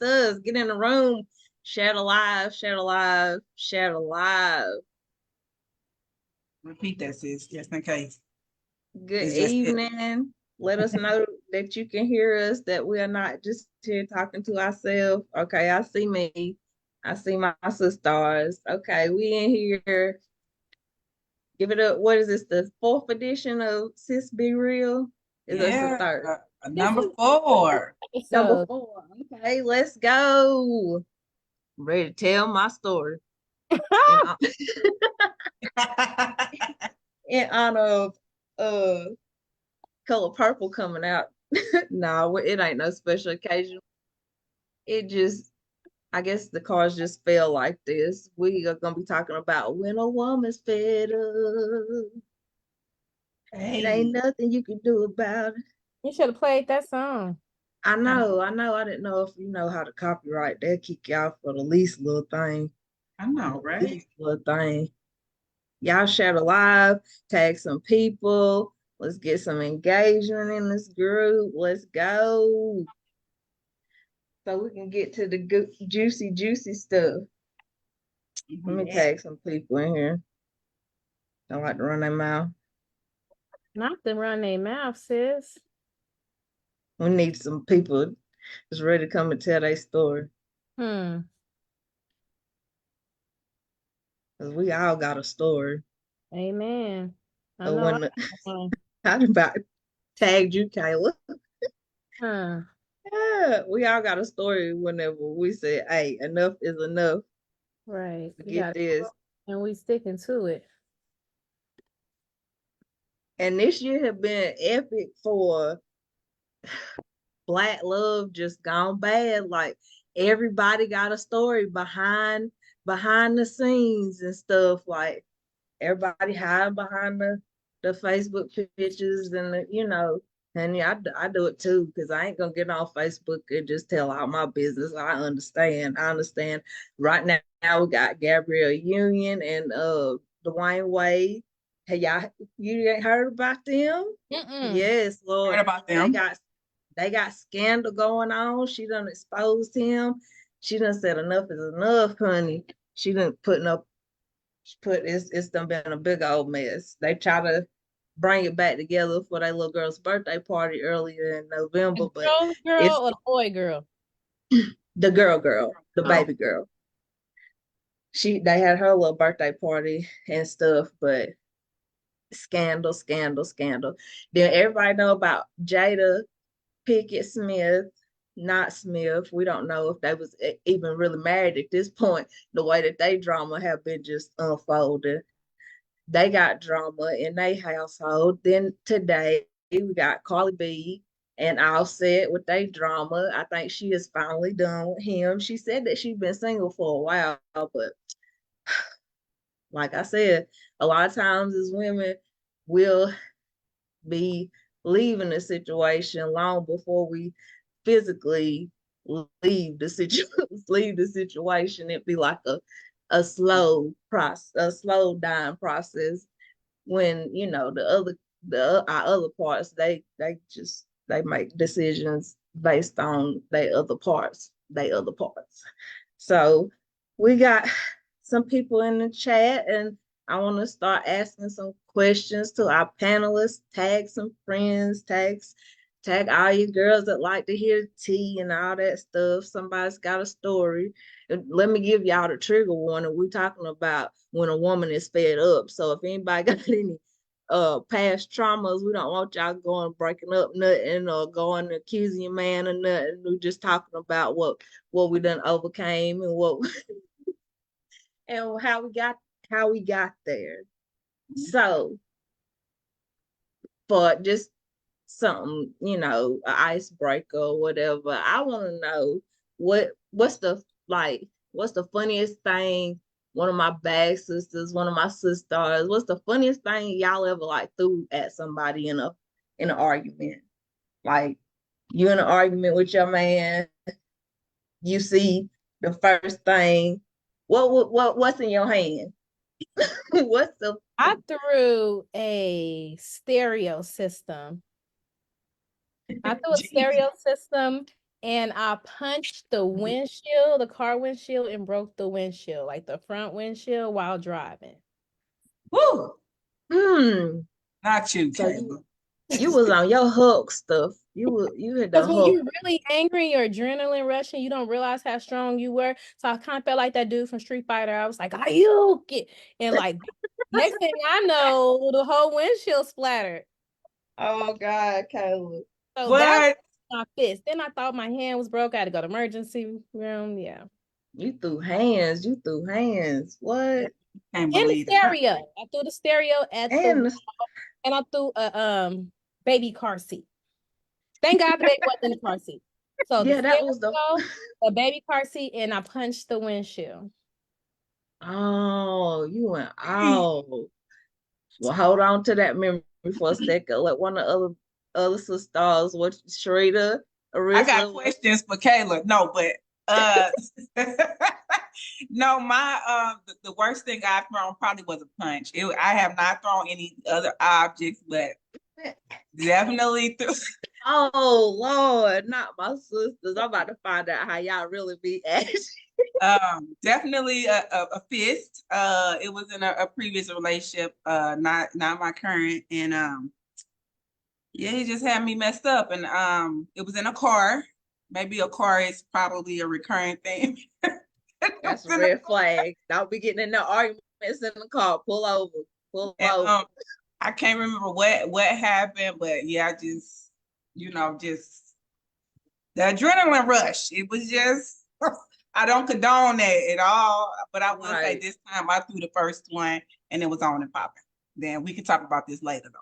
us. Get in the room. Share the live, share the live, share the live. Repeat that, sis, just in case. Good It's just it. evening. Let us know that you can hear us, that we are not just here talking to ourselves. Okay, I see me. I see my sisters. Okay, we in here. Give it up. What is this? The fourth edition of Sis Be Real? Is this the Yeah, third? This number is 4. Number episode. 4. Okay, let's go. I'm ready to tell my story. In, in honor of Color Purple coming out. No, it ain't no special occasion. It just, I guess the cards just fell like this. We are gonna be talking about when a woman's fed up. It ain't Hey, nothing you can do about it. You should have played that song. I know. I didn't know if you know how to copyright. They'll kick you out for the least little thing. I know, The right? least little thing. Y'all share the live, tag some people. Let's get some engagement in this group. Let's go. So we can get to the good, juicy, juicy stuff. Let me Yeah. tag some people in here. Don't like to run their mouth. Not to run their mouth, sis. We need some people that's ready to come and tell their story. Hmm. Because we all got a story. Amen. I So know. when I about tagged you, Kayla. Huh. Yeah, we all got a story whenever we say, hey, enough is enough. Right. We Get got this. and we sticking to it. And this year have been epic for Black love just gone bad. Like everybody got a story behind the scenes and stuff. Like everybody hiding behind the Facebook pictures and and yeah, I do it too because I ain't gonna get on Facebook and just tell all my business. I understand. I understand. Right now we got Gabrielle Union and Dwayne Wade. Hey y'all, you ain't heard about them? Mm-mm. Yes, Heard Lord. about They them. got they got scandal going on. She done exposed him. She done said enough is enough, honey. She done it's done been a big old mess. They try to bring it back together for their little girl's birthday party earlier in November, The but girl it's or the boy girl? the girl, the Oh. baby girl. They had her little birthday party and stuff, but scandal, scandal, scandal. Then everybody know about Jada Pickett Smith, not Smith. We don't know if they was even really married at this point. The way that they drama have been just unfolding. They got drama in their household. Then today we got Carly B and Offset with their drama. I think she is finally done with him. She said that she's been single for a while, but like I said, a lot of times as women, we'll be leaving the situation long before we physically leave the situation. Leave the situation. It'd be like a slow process, a slow dying process. When our other parts, they make decisions based on their other parts. So we got some people in the chat, and I want to start asking some questions to our panelists. Tag some friends, tag all your girls that like to hear tea and all that stuff. Somebody's got a story. And let me give y'all the trigger warning. We're talking about when a woman is fed up. So if anybody got any past traumas, we don't want y'all going breaking up nothing or going accusing your man or nothing. We're just talking about what we done overcame and what and how we got there. So for just something, an icebreaker or whatever, I want to know what's the what's the funniest thing one of my bad sisters, one of my sisters, what's the funniest thing y'all ever like threw at somebody in an argument? Like you in an argument with your man, you see the first thing, what's in your hand? What's the I threw a stereo system. I threw a Jesus. stereo system and I punched the windshield, the car windshield, and broke the windshield, like the front windshield while driving. Woo! Mm. Not you, So Kayla. you was on your Hulk stuff. You had Because the when Hulk. you're really angry, your adrenaline rushing, you don't realize how strong you were. So I kind of felt like that dude from Street Fighter. I was like, "Are you?" And like, next thing I know, the whole windshield splattered. Oh God, Caleb. So that was What? my fist. Then I thought my hand was broke. I had to go to emergency room. Yeah. You threw hands. You threw hands. What? Can't And the believe it. stereo. I threw the stereo at the And and I threw a baby car seat. Thank God the baby wasn't in the car seat. So the yeah, that was the stereo, a baby car seat, and I punched the windshield. oh, you went oh. Well, hold on to that memory for a second. Let one of the other sisters, what Sharita, I got Arissa, questions for Kayla. No, but uh no, my the worst thing I've thrown probably was a punch. I have not thrown any other objects, but definitely threw oh Lord, not my sisters. I'm about to find out how y'all really be acting. definitely a fist. It was in a previous relationship, not my current, and yeah, he just had me messed up, and it was in a car. Maybe a car is probably a recurring thing. That's a red flag. Don't be getting in the arguments in the car. Pull over. Pull And over. I can't remember what happened, but yeah, I just just the adrenaline rush. It was just I don't condone that at all, but I will say Right. this time I threw the first one and it was on and popping. Then we can talk about this later though.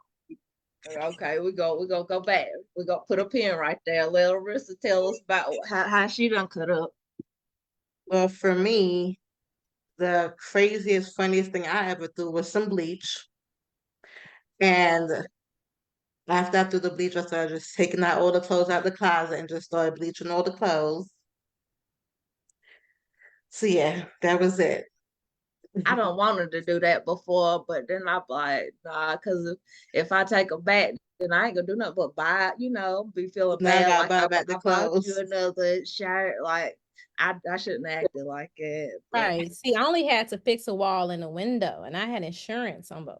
Okay, we're gonna go back. We're gonna put a pin right there. Let Arissa tell us about how she done cut up. Well, for me, the craziest, funniest thing I ever threw was some bleach. And after I threw the bleach, I started just taking out all the clothes out the closet and just started bleaching all the clothes. So yeah, that was it. I don't wanted to do that before, but then I'm like, nah, because if I take them back, then I ain't gonna do nothing but buy, be feeling Now I bad gotta like buy I, back the I bought you clothes. another shirt. Like I shouldn't have acted like that. But Right. See, I only had to fix a wall and a window, and I had insurance on both.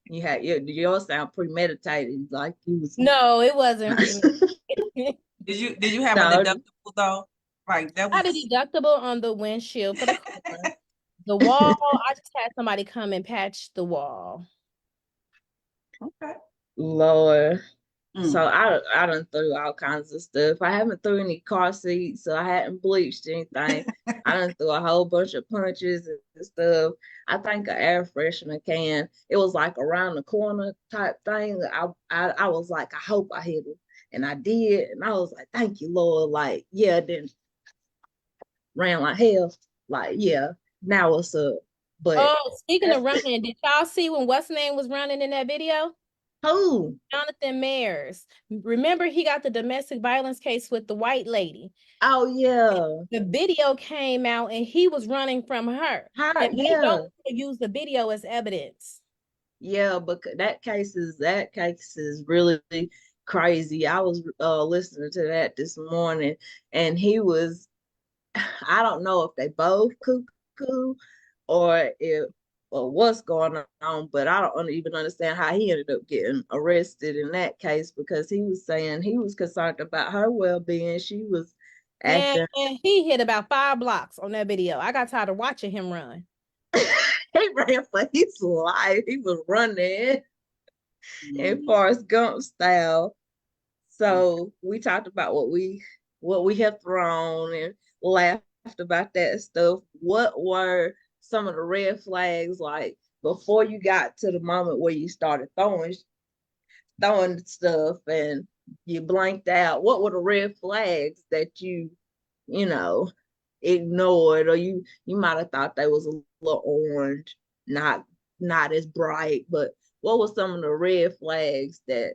you had yours sound premeditated, like you was No, it wasn't. Did you have a no, deductible though? Like that I had a was deductible on the windshield for the car. The wall, I just had somebody come and patch the wall. okay. Lord. Mm. So I done threw all kinds of stuff. I haven't threw any car seats, so I hadn't bleached anything. I done threw a whole bunch of punches and stuff. I think an air freshener can. It was like around the corner type thing. I was like, I hope I hit it. And I did. And I was like, thank you, Lord. Like, yeah, then ran like hell. Like, yeah, now what's up? But Oh, speaking of that's running, did y'all see when what's name was running in that video? who? Jonathan Mayers. Remember, he got the domestic violence case with the white lady. Oh yeah. The video came out and he was running from her. Hi, And they yeah. don't use the video as evidence. Yeah, but that case is really crazy. I was listening to that this morning, and he was I don't know if they both cuckoo or if or what's going on, but I don't even understand how he ended up getting arrested in that case because he was saying he was concerned about her well-being. She was Man, acting he hit about 5 blocks on that video. I got tired of watching him run. he ran for his life. He was running in Forrest Gump style. So we talked about what we have thrown and laughed about that stuff. What were some of the red flags like before you got to the moment where you started throwing stuff and you blanked out? What were the red flags that you know ignored or you might have thought they was a little orange, not as bright, but what were some of the red flags that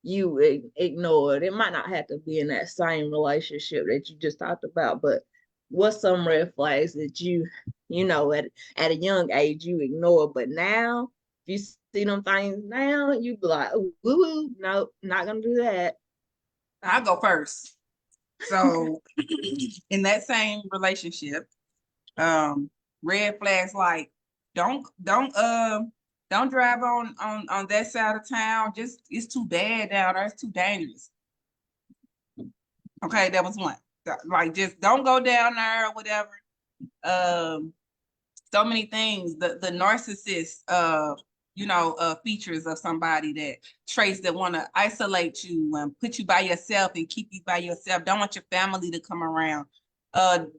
you ignored? It might not have to be in that same relationship that you just talked about, but what's some red flags that at a young age you ignore, but now if you see them things now, you be like, oh, woo, no, not gonna do that. I'll go first. So in that same relationship, red flags like don't drive on that side of town. Just it's too bad down there. It's too dangerous. Okay, that was one. Like just don't go down there or whatever. Um, so many things. The narcissist features of somebody, that traits that want to isolate you and put you by yourself and keep you by yourself. Don't want your family to come around.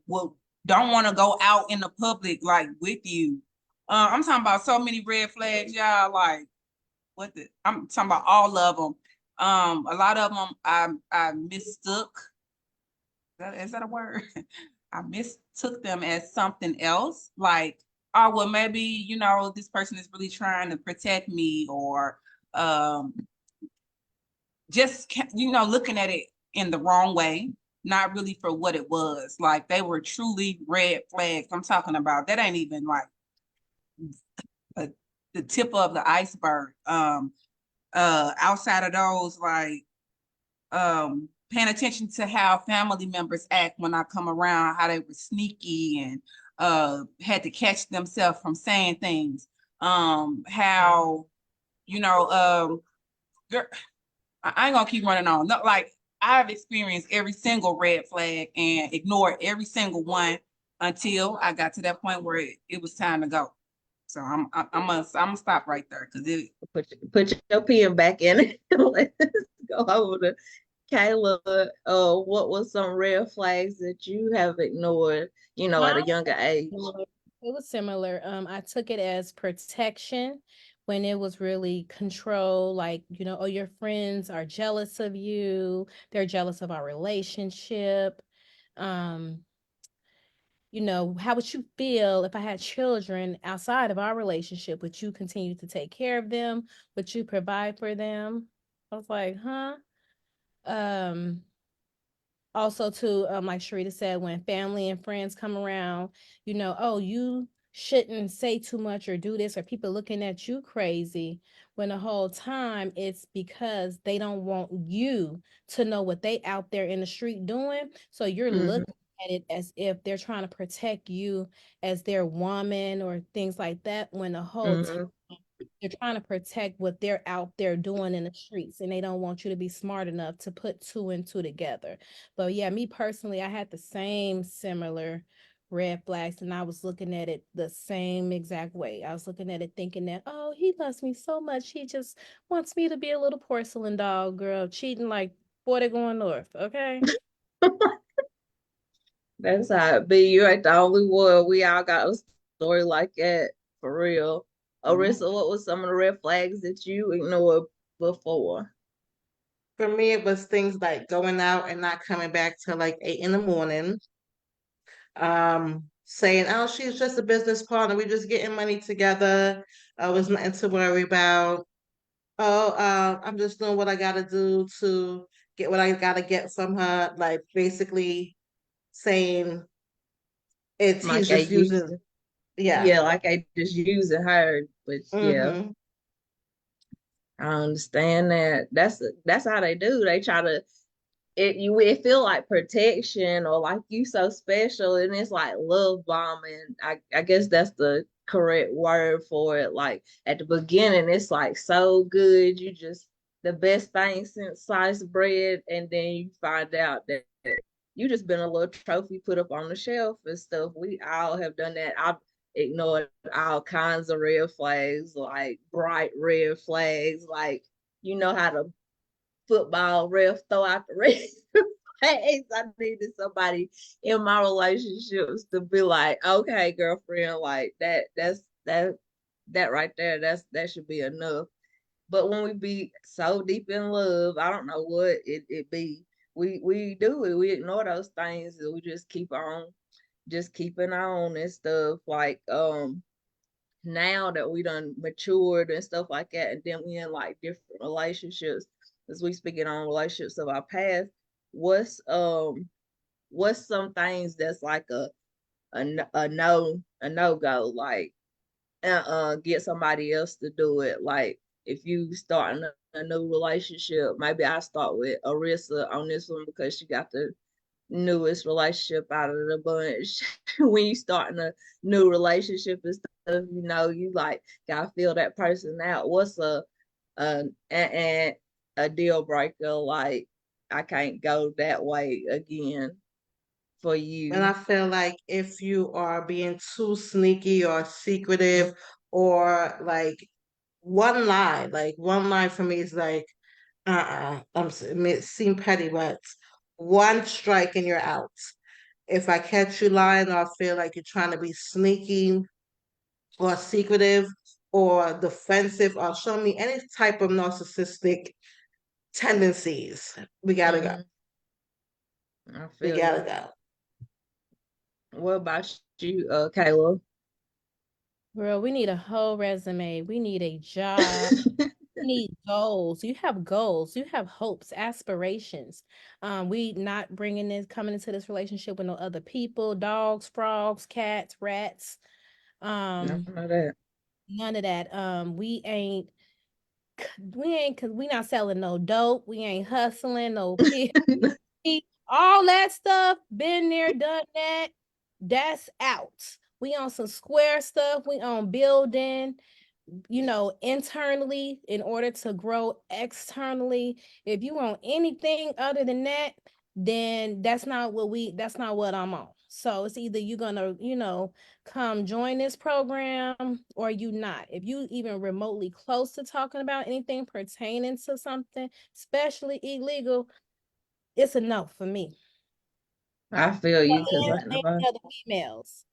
Well, don't want to go out in the public like with you. I'm talking about so many red flags, y'all. Like I'm talking about all of them. A lot of them I mistook. Is that a word? I mistook them as something else. Like, oh, well, maybe, this person is really trying to protect me, or just, looking at it in the wrong way, not really for what it was. Like, they were truly red flags. I'm talking about that ain't even like the tip of the iceberg. Outside of those, like, paying attention to how family members act when I come around, how they were sneaky and had to catch themselves from saying things. How, girl, I ain't gonna keep running on. No, like I've experienced every single red flag and ignored every single one until I got to that point where it was time to go. So I'm gonna stop right there because it. Put your pen back in it. Let's go over to Kayla. What was some red flags that you have ignored, at a Mine younger age? It was similar. I took it as protection when it was really control, like, oh, your friends are jealous of you, they're jealous of our relationship. Um, how would you feel if I had children outside of our relationship? Would you continue to take care of them? Would you provide for them? I was like, huh? Um, also too, like Sharita said, when family and friends come around, oh, you shouldn't say too much or do this, or people looking at you crazy, when the whole time it's because they don't want you to know what they out there in the street doing. So you're Mm-hmm. looking at it as if they're trying to protect you as their woman or things like that, when the whole time Mm-hmm. they're trying to protect what they're out there doing in the streets, and they don't want you to be smart enough to put two and two together. But yeah, me personally, I had the same similar red flags, and I was looking at it the same exact way. I was looking at it thinking that, oh, he loves me so much. He just wants me to be a little porcelain doll girl, cheating like 40 going north. Okay. That's how it be. You ain't the only one. We all got a story like that, for real. Arissa, what was some of the red flags that you ignored before? For me, it was things like going out and not coming back till like 8 in the morning. Saying, "Oh, she's just a business partner. We're just getting money together. It's nothing to worry about. Oh, I'm just doing what I gotta do to get what I gotta get from her." Like basically saying Like he's I just using, using, yeah. yeah, like I just using her. But yeah, Mm-hmm. I understand that. That's how they do. They try to it feel like protection or like you so special, and it's like love bombing. I guess that's the correct word for it. Like at the beginning it's like so good, you just the best thing since sliced bread, and then you find out that you just been a little trophy put up on the shelf and stuff. We all have done that. I've ignored all kinds of red flags, like bright red flags, like how to football ref throw out the red flags. I needed somebody in my relationships to be like, okay, girlfriend, like that right there, that should be enough. But when we be so deep in love, I don't know what it be. We do it. We ignore those things and we just keep on just keeping on and stuff. Like now that we done matured and stuff like that, and then we in like different relationships, as we speaking on relationships of our past, what's what's some things that's like a no go, like get somebody else to do it. Like if you starting a new relationship, maybe I start with Arissa on this one because she got the newest relationship out of the bunch. When you start in a new relationship and stuff, you like gotta feel that person out. What's a deal breaker? Like I can't go that way again for And I you. feel like if you are being too sneaky or secretive, or like one line for me is like, it may seem petty, but one strike and you're out. If I catch you lying, or I feel like you're trying to be sneaky or secretive or defensive, or show me any type of narcissistic tendencies, we gotta go. Mm, I We feel gotta you. go. What about you, Kayla? Girl, we need a whole resume. We need a job. We need goals. You have goals. You have hopes, aspirations. We not bringing this, coming into this relationship with no other people, dogs, frogs, cats, rats. None Um, of that. none of that. Cause we not selling no dope. We ain't hustling no pig. All that stuff, been there, done that. That's out. We on some square stuff. We on building, internally in order to grow externally. If you want anything other than that, then that's not what I'm on. So it's either you're gonna, come join this program or you not. If you even remotely close to talking about anything pertaining to something, especially illegal, it's a no for me. I feel you because And, I and nobody. other females.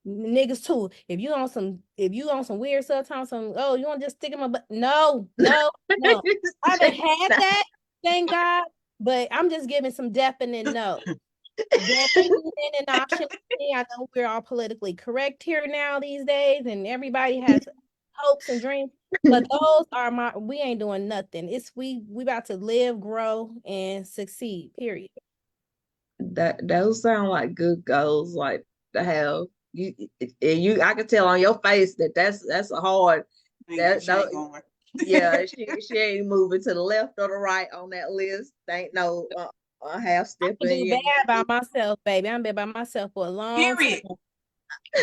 Niggas too. If you on some weird stuff, some, oh, you want to just stick in my butt? No, no, no. I haven't had that, thank God. But I'm just giving some definite no. That ain't an option for me. I know we're all politically correct here now these days, and everybody has hopes and dreams. But those are we ain't doing nothing. It's we about to live, grow, and succeed. Period. That those sound like good goals, like to have. You I could tell on your face that that's a hard that She no ain't going. yeah, she ain't moving to the left or the right on that list. Ain't no half I can stepping do bad in your by business. myself, baby. I've been by myself for a long Period. time.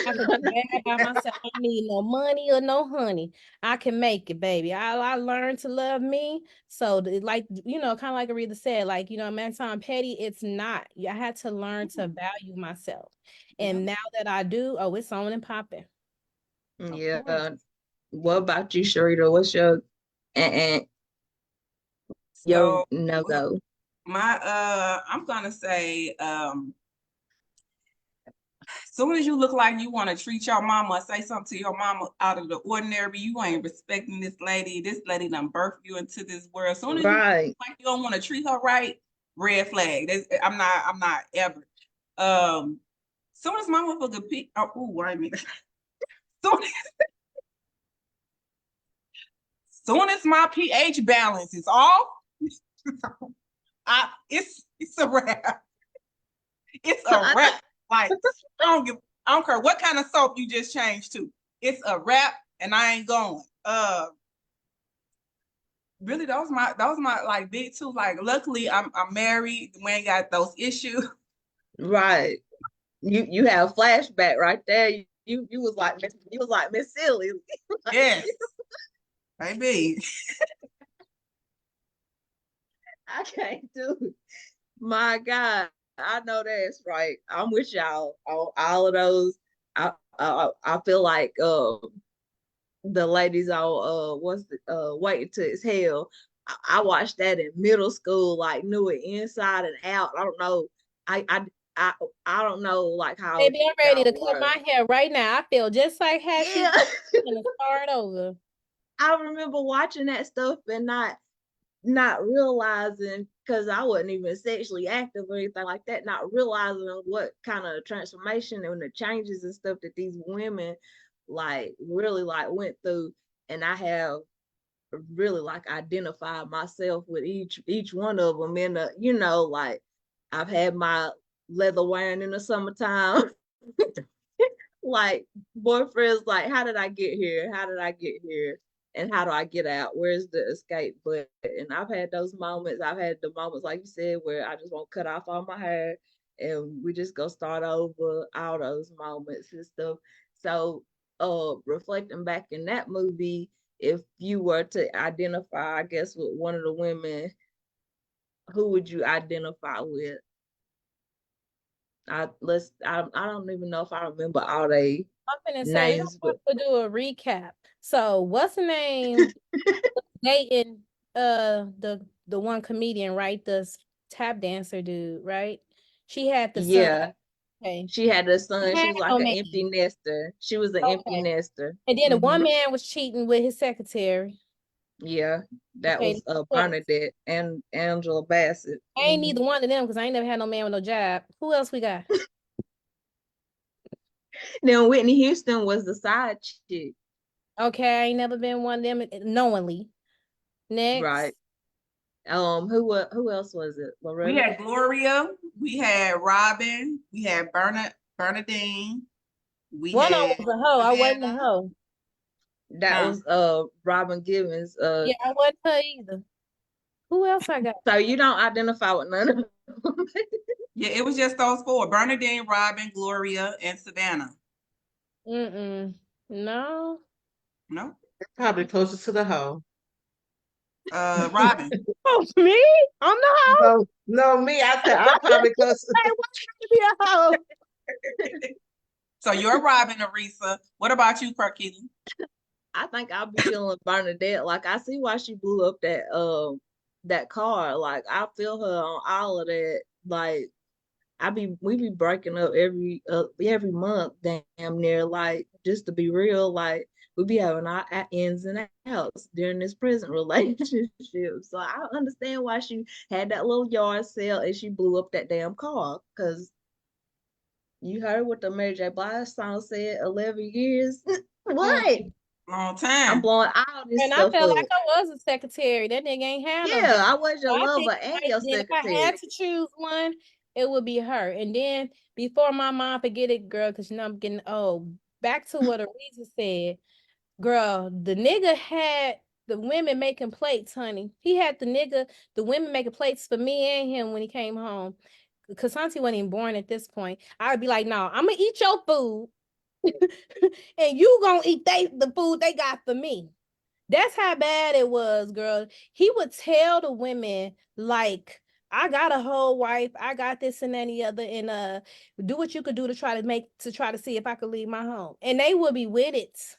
I could do bad by myself. I don't need no money or no honey. I can make it, baby. I learned to love me. So, like, kind of like Aretha said, like, man, I'm petty. It's not. I had to learn to value myself. Yeah, And now that I do, oh, it's on and popping. of course. Yeah. What about you, Sharita? What's your and your So no go? I'm gonna say, soon as you look like you want to treat your mama or say something to your mama out of the ordinary, you ain't respecting this lady. This lady done birthed you into this world. Soon as you Right. like you don't want to treat her right, red flag. I'm not ever. Soon as mama for good peak. Oh, I mean, soon, soon as my pH balance is off, it's a wrap. It's a wrap. Like I don't care what kind of soap you just changed to. It's a wrap, and I ain't going. Really, that was my like big two. Like, luckily, I'm married. We ain't got those issues. Right. You have flashback right there. You was like Miss Silly. Yes, baby. I can't do it. My God, I know that's right. I'm with y'all on all of those. I feel like the ladies on what's the Waiting to Exhale. I watched that in middle school, like knew it inside and out. I don't know. I I don't know like how Baby, I'm ready y'all to cut were. my hair right now. I feel just like how she Yeah. gonna start over. I remember watching that stuff and not realizing because I wasn't even sexually active or anything like that, not realizing what kind of transformation and the changes and stuff that these women like really like went through. And I have really like identified myself with each one of them in the, like I've had my leather wearing in the summertime. Like boyfriends, like, how did I get here? How did I get here? and how do I get out? Where's the escape button? And I've had those moments. I've had the moments, like you said, where I just want to cut off all my hair and we just go start over, all those moments and stuff. So reflecting back in that movie, if you were to identify, I guess, with one of the women, who would you identify with? I don't even know if I remember all they I'm gonna say we names, don't but have to do a recap. So what's the name? Dating the one comedian, right? The tap dancer dude, right? She had the son. yeah, Okay. she had a son. She Had was like no an man. empty nester. She was an empty Okay. nester. And then the Hmm. one man was cheating with his secretary. Yeah, that Okay. was Bernadette and Angela Bassett. I ain't neither one of them because I ain't never had no man with no job. Who else we got? Then Whitney Houston was the side chick, Okay, I ain't never been one of them knowingly. Next. right? Who else was it? We Loretta? had Gloria, we had Robin, we had Bernadine, we One of them had was a hoe. I wasn't a Savannah. hoe. That Huh. was Robin Givens. Yeah, I wasn't her either. Who else I got? So you don't identify with none of them. Yeah, it was just those four: Bernadine, Robin, Gloria, and Savannah. Mm-mm. No. No, Probably closer to the hoe. Robin. Oh, me? I'm the hoe. No, no, me. I said I'm probably closer. Hey, why can't be a hoe? So you're Robin, Arisa. What about you, Perkila? I think I'll be feeling Bernadette. Like I see why she blew up that car. Like I feel her on all of that. Like we be breaking up every month, damn near. Like just to be real, like we be having our ins and outs during this present relationship. So I understand why she had that little yard sale and she blew up that damn car. Cause you heard what the Mary J. Blige song said, 11 years. What? Long I'm time. blowing all this And I stuff felt like up. I was a secretary. That nigga ain't had no job. Yeah, I was So your I think lover and your if I had secretary. to choose one, it would be her. And then before my mom forget it, girl, because you know I'm getting old. Back to what Ariza said, girl, the nigga had the women making plates, honey. He had the women making plates for me and him when he came home. Because Santi wasn't even born at this point. I would be like, no, I'm gonna eat your food, and you gonna eat the food they got for me. That's how bad it was, girl. He would tell the women like, I got a whole wife, I got this and that and the other, and do what you could do to try to see if I could leave my home. And they would be with it.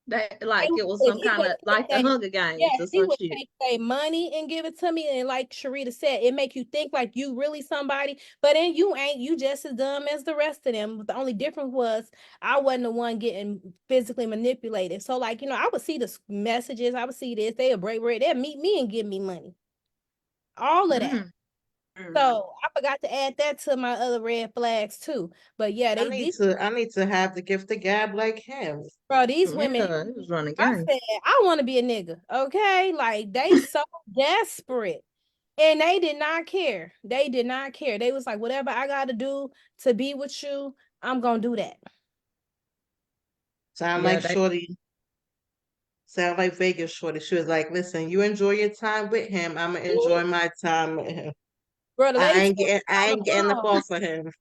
That like it was some He kind would of take like the that, Hunger yeah, Games or he some would shit. take their money and give it to me. And like Sharita said, it make you think like you really somebody, but then you ain't, you just as dumb as the rest of them. But the only difference was I wasn't the one getting physically manipulated. So like, I would see the messages, I would see this, they would break bread, they'd meet me and give me money. All of that. Mm, So I forgot to add that to my other red flags too. But yeah, I need to have the gift of gab like him. bro, these women, yeah, it was running I game. said, I want to be a nigga. Okay. Like they so desperate. And they did not care. They did not care. They was like, whatever I gotta do to be with you, I'm gonna do that. Sound Yeah, like they Shorty. Sound like Vegas Shorty. She was like, "Listen, you enjoy your time with him. I'm gonna enjoy my time with him. Girl, the lady told me I on ain't the getting up phone. off of him."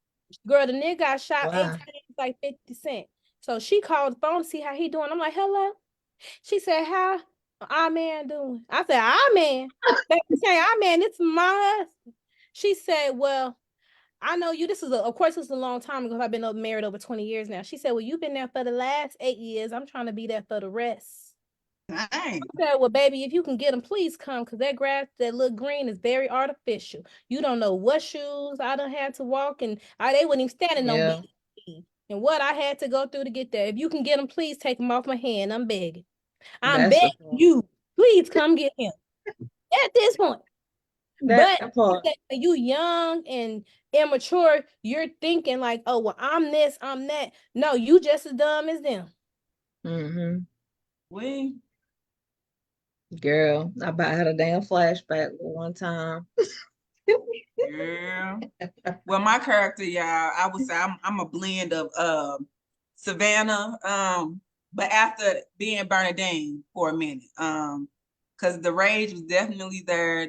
Girl, the nigga got shot 8 wow. times like 50 Cent. So she called the phone to see how he doing. I'm like, hello. She said, how our man doing? I said, our man. They say, our man, it's my husband. She said, well, I know you. Of course, this is a long time ago. I've been married over 20 years now. She said, well, you've been there for the last 8 years. I'm trying to be there for the rest. Dang. I said, well, baby, if you can get them, please come, because that grass that look green is very artificial. You don't know what shoes I done had to walk, and they wouldn't even standing on Yeah, BD. And what I had to go through to get there. If you can get them, please take them off my hand. I'm begging. I'm that's the begging part. you. Please come get him at this point. That But part. when you young and immature, you're thinking like, oh, well, I'm this, I'm that. No, you just as dumb as them. Hmm. We Girl, I about had a damn flashback one time. yeah. Well, my character, y'all, I would say I'm a blend of Savannah, but after being Bernadine for a minute, because the rage was definitely there.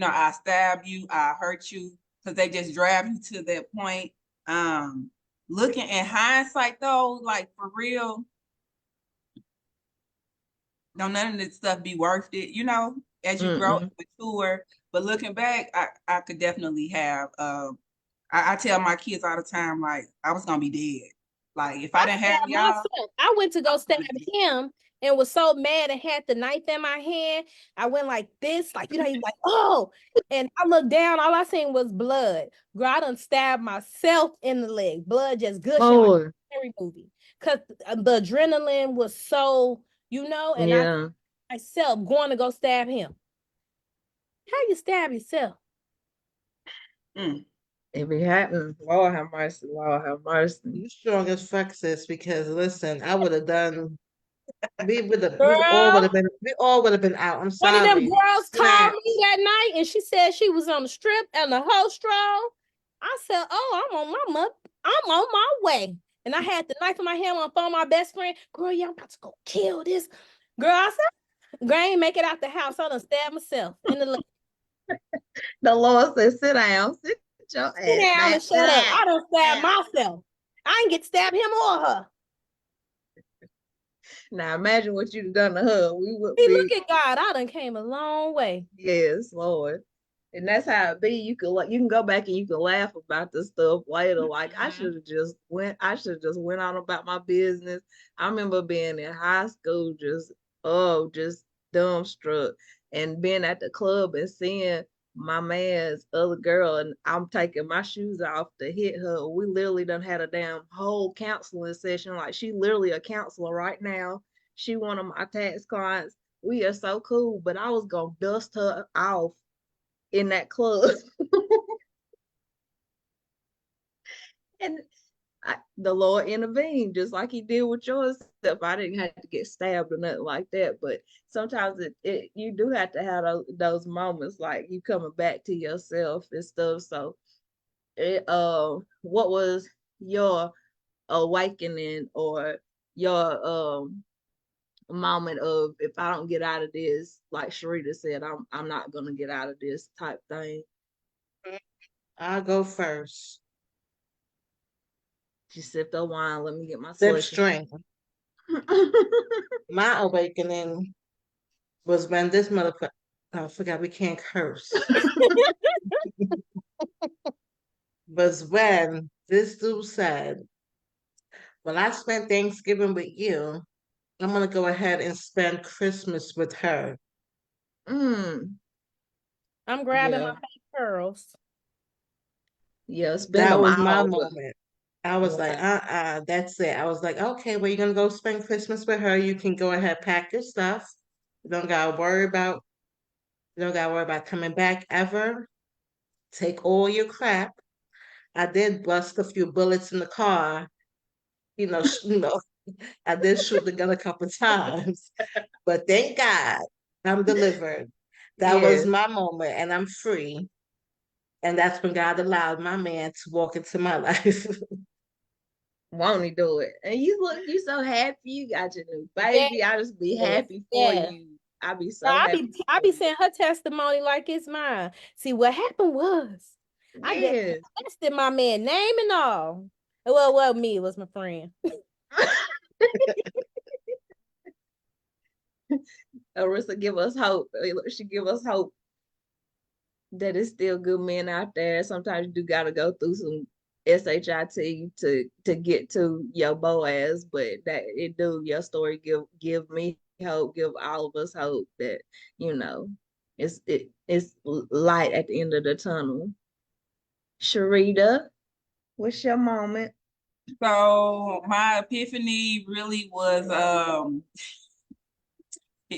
I stab you, I hurt you, because they just drive you to that point. Looking at hindsight though, like for real, don't none of this stuff be worth it, as you grow and mature. But looking back, I could definitely have I tell my kids all the time, like, I was gonna be dead. Like, if I didn't have y'all, I went to go stab him and was so mad and had the knife in my hand. I went like this, like, he was like, oh. And I looked down, all I seen was blood. Girl, I done stabbed myself in the leg. Blood just gushing like a scary movie. Because the adrenaline was so, and I myself going to go stab him. How you stab yourself? It be happening. Lord have mercy. Lord have mercy. You strong as fuck, sis, because listen, I would have done. We all would have been out. I'm One of them sorry. girls called me that night and she said she was on the strip and the whole stroll. I said, oh, I'm on my way. And I had the knife in my hand on the phone, my best friend. Girl, yeah, I'm about to go kill this. Girl, I said, girl, I ain't make it out the house. I done stabbed myself in the leg. The Lord said, sit down, sit your ass down and shut up. I done stabbed myself. I ain't get to stab him or her. Now imagine what you'd done to her. We would look at God. I done came a long way. Yes, Lord. And that's how it be. You can go back and you can laugh about this stuff later. Like I should have just went on about my business. I remember being in high school, just dumbstruck, and being at the club and seeing my man's other girl, and I'm taking my shoes off to hit her. We literally done had a damn whole counseling session. Like she literally a counselor right now. She one of my tax clients. We are so cool, but I was gonna dust her off in that club. And the Lord intervened just like he did with yours. I didn't have to get stabbed or nothing like that, but sometimes you do have to have those moments, like you coming back to yourself and stuff. So what was your awakening or your moment of, if I don't get out of this, like Sharita said, I'm not gonna get out of this type thing? I'll go first. She sipped her wine. Let me get my Sip slushy. strength. My awakening was when this motherfucker. I forgot we can't curse. Was when this dude said, "When I spend Thanksgiving with you, I'm gonna go ahead and spend Christmas with her." I'm grabbing my fake pearls. Yeah, spend that them was all. my moment. I was like, that's it. I was like, okay, well, you're gonna go spend Christmas with her. You can go ahead, pack your stuff. You don't gotta worry about coming back ever. Take all your crap. I did bust a few bullets in the car. I did shoot the gun a couple times, but thank God I'm delivered. That was Yes. my moment, and I'm free. And that's when God allowed my man to walk into my life. Won't he do it? And you so happy you got your new baby. Yes. I just be happy for you. I be so happy. I be saying her testimony like it's mine. See, what happened was I just tested my man, name and all. Well, me, it was my friend. Arissa give us hope. She give us hope that it's still good men out there. Sometimes you do gotta go through some shit to get to your Boaz, but that it do your story give me hope, give all of us hope that it's light at the end of the tunnel. Sharita, what's your moment? So my epiphany really was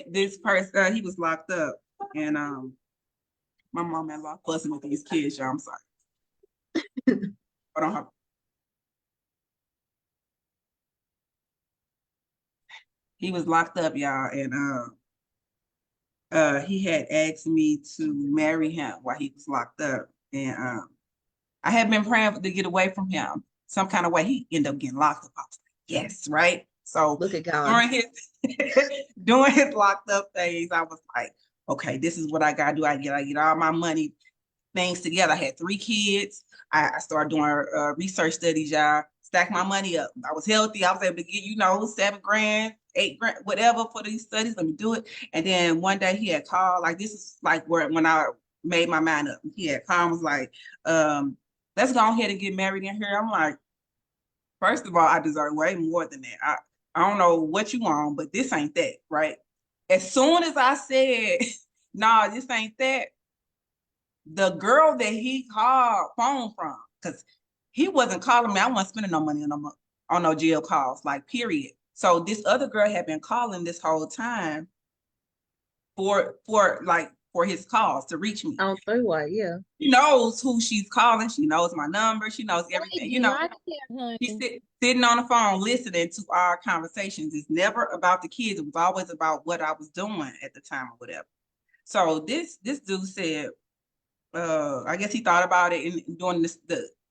this person, he was locked up, and my mom had a lot of fussing with these kids, y'all. I'm sorry. Hold on. He was locked up, y'all, and he had asked me to marry him while he was locked up, and I had been praying to get away from him some kind of way. He ended up getting locked up. I was like, yes, right. So Look at God. during his during his locked up phase, I was like, okay, this is what I gotta do. I get all my money things together. I had 3 kids. I started doing research studies, y'all. Stack my money up. I was healthy. I was able to get, $7,000, $8,000, whatever for these studies. Let me do it. And then one day he had called, like this is like when I made my mind up. He had called and was like, let's go ahead and get married in here. I'm like, first of all, I deserve way more than that. I don't know what you want, but this ain't that, right? As soon as I said, nah, this ain't that, the girl that he called phone from, because he wasn't calling me. I wasn't spending no money on no jail calls, like period. So this other girl had been calling this whole time for his calls to reach me. On three-way, yeah. She knows who she's calling. She knows my number. She knows They everything. do not care, honey. She's sitting on the phone listening to our conversations. It's never about the kids. It was always about what I was doing at the time or whatever. So this dude said, I guess he thought about it and during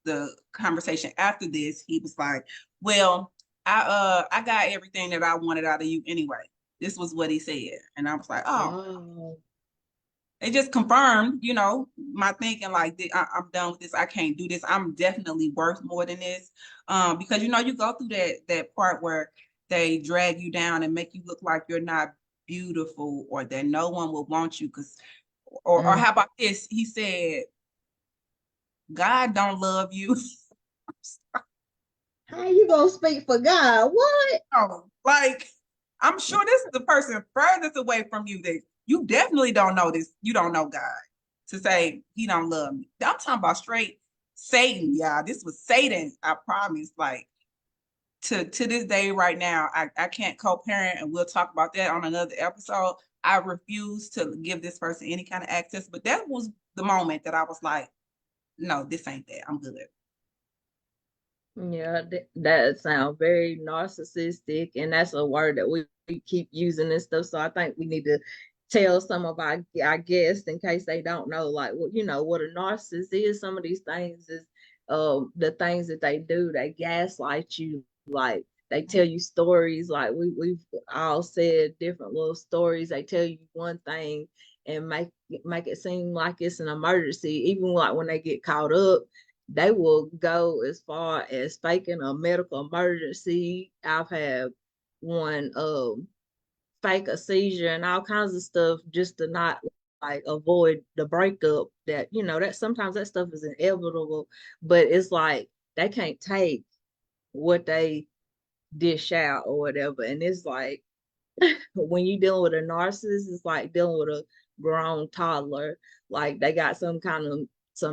the conversation after this, he was like, well, I got everything that I wanted out of you anyway. This was what he said. And I was like, oh. It just confirmed, my thinking like, I'm done with this. I can't do this. I'm definitely worth more than this. Because, you go through that part where they drag you down and make you look like you're not beautiful or that no one will want you or how about this? He said, God don't love you. How you gonna speak for God? What? Oh, like, I'm sure this is the person furthest away from you that you definitely don't know this. You don't know God to say he don't love me. I'm talking about straight Satan, y'all. This was Satan, I promise. Like, to this day right now, I can't co-parent, and we'll talk about that on another episode. I refuse to give this person any kind of access, but that was the moment that I was like, no, this ain't that. I'm good. Yeah, that sounds very narcissistic, and that's a word that we keep using and stuff. So I think we need to tell some of our guests in case they don't know, like, what a narcissist is. Some of these things is the things that they do. They gaslight you, like they tell you stories, like we've all said different little stories. They tell you one thing and make it seem like it's an emergency, even like when they get caught up. They will go as far as faking a medical emergency. I've had one fake a seizure and all kinds of stuff just to not like avoid the breakup that sometimes that stuff is inevitable, but it's like they can't take what they dish out or whatever. And it's like when you're dealing with a narcissist, it's like dealing with a grown toddler. Like they got some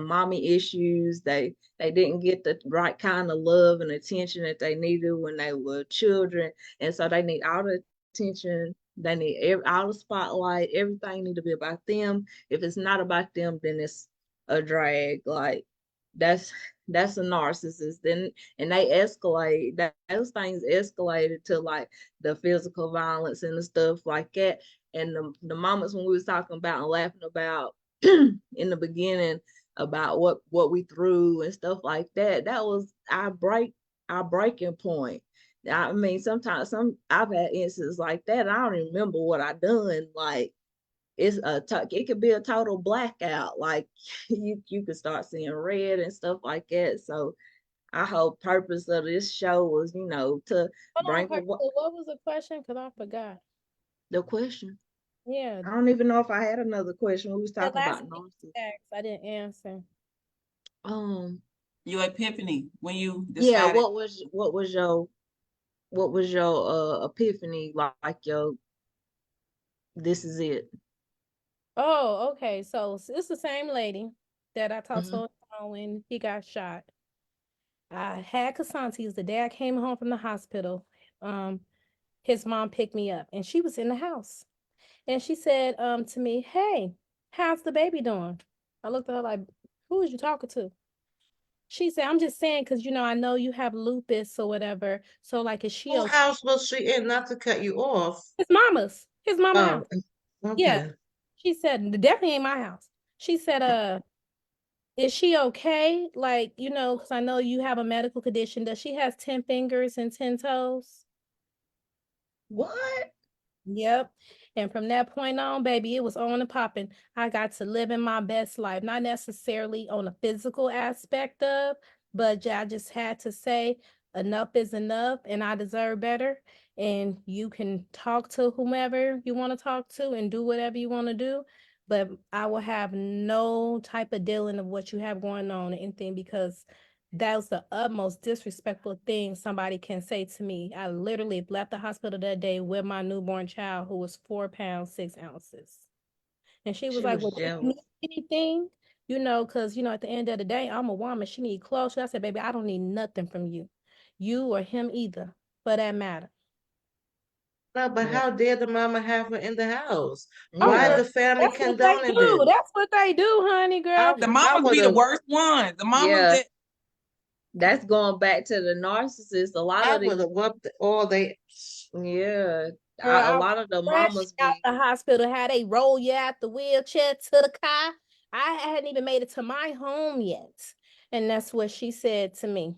mommy issues. They didn't get the right kind of love and attention that they needed when they were children, and so they need all the attention. They need all the spotlight. Everything need to be about them. If it's not about them, then it's a drag. Like that's that's a narcissist. Then and they escalate. Those things escalated to like the physical violence and the stuff like that. And the moments when we was talking about and laughing about in the beginning about what we threw and stuff like that, that was our breaking point. I mean, sometimes I've had instances like that. I don't even remember what I done. Like it could be a total blackout. Like you could start seeing red and stuff like that. So our whole purpose of this show was, to bring What was the question? Because I forgot. the question. Yeah, I don't even know if I had another question. We was the talking last about thing narcissism. you asked, I didn't answer. Your epiphany when you Yeah, decided. what was your epiphany, like your this is it? Oh, okay. So it's the same lady that I talked Mm-hmm. to when he got shot. I had Casantes the day I came home from the hospital. Um, his mom picked me up and she was in the house. And she said to me, "Hey, how's the baby doing?" I looked at her like, "Who is you talking to?" She said, "I'm just saying because I know you have lupus or whatever. So like, is she Whose okay?" house was she in? Not to cut you off. His mama's. His mama Oh, house. Yeah. okay. She said, definitely ain't my house. She said, is she okay? Like, because I know you have a medical condition. Does she has 10 fingers and 10 toes? What? Yep. And from that point on, baby, it was on and popping. I got to live in my best life, not necessarily on a physical aspect of, but I just had to say enough is enough and I deserve better. And you can talk to whomever you want to talk to and do whatever you want to do. But I will have no type of dealing of what you have going on or anything because that was the utmost disrespectful thing somebody can say to me. I literally left the hospital that day with my newborn child who was 4 pounds, 6 ounces. And she was She like, was well, do you jealous. need anything? Because, at the end of the day, I'm a woman. She need clothes. I said, baby, I don't need nothing from you. You or him either, for that matter. No, but Yeah. how dare the mama have her in the house? Oh, Why Yeah. the family that's what they condoning do. this? That's what they do, honey girl. The I mamas would be the have, worst ones. The mamas Yeah. that That's going back to the narcissist. A lot I of would these, have whooped all they. yeah. Girl, A I was lot of the fresh mamas out be, the hospital. How they roll you out the wheelchair to the car. I hadn't even made it to my home yet. And that's what she said to me.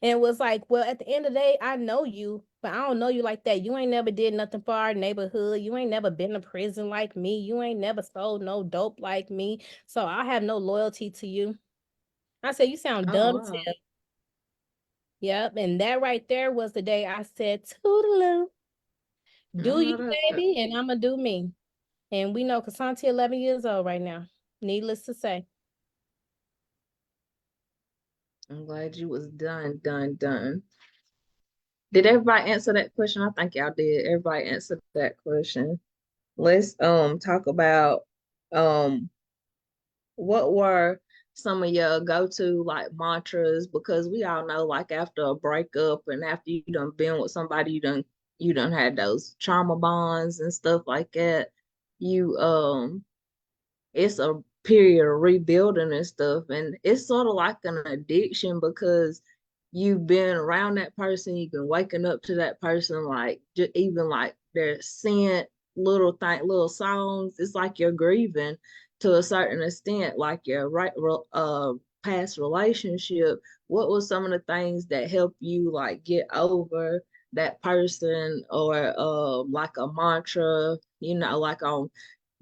And it was like, well, at the end of the day, I know you, but I don't know you like that. You ain't never did nothing for our neighborhood. You ain't never been to prison like me. You ain't never sold no dope like me. So I have no loyalty to you. I said, you sound oh dumb as wow. hell. Yep. And that right there was the day I said, toodaloo, I do you, know that's right. baby, and I'ma do me. And we know Casanti 11 years old right now. Needless to say. I'm glad you was done, done, done. Did everybody answer that question? I think y'all did. Everybody answered that question. Let's talk about um what were some of your go-to like mantras, because we all know like after a breakup and after you done been with somebody, you done had those trauma bonds and stuff like that. You it's a period of rebuilding and stuff, and it's sort of like an addiction because you've been around that person, you've been waking up to that person, like just even like their scent, little songs. It's like you're grieving to a certain extent, like your right past relationship. What was some of the things that help you like get over that person, or like a mantra, like on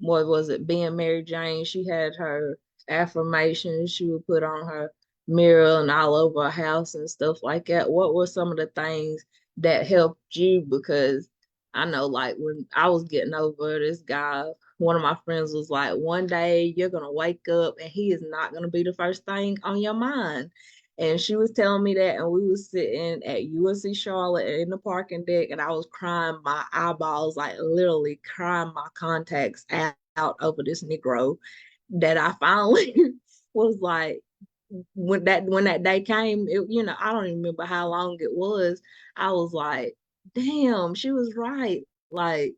what was it, being Mary Jane, she had her affirmations she would put on her mirror and all over her house and stuff like that. What were some of the things that helped you? Because I know like when I was getting over this guy, one of my friends was like, one day you're gonna wake up and he is not gonna be the first thing on your mind. And she was telling me that, and we was sitting at USC Charlotte in the parking deck, and I was crying my eyeballs, like literally crying my contacts out over this Negro that I finally was like, when that day came, I don't even remember how long it was. I was like, damn, she was right. Like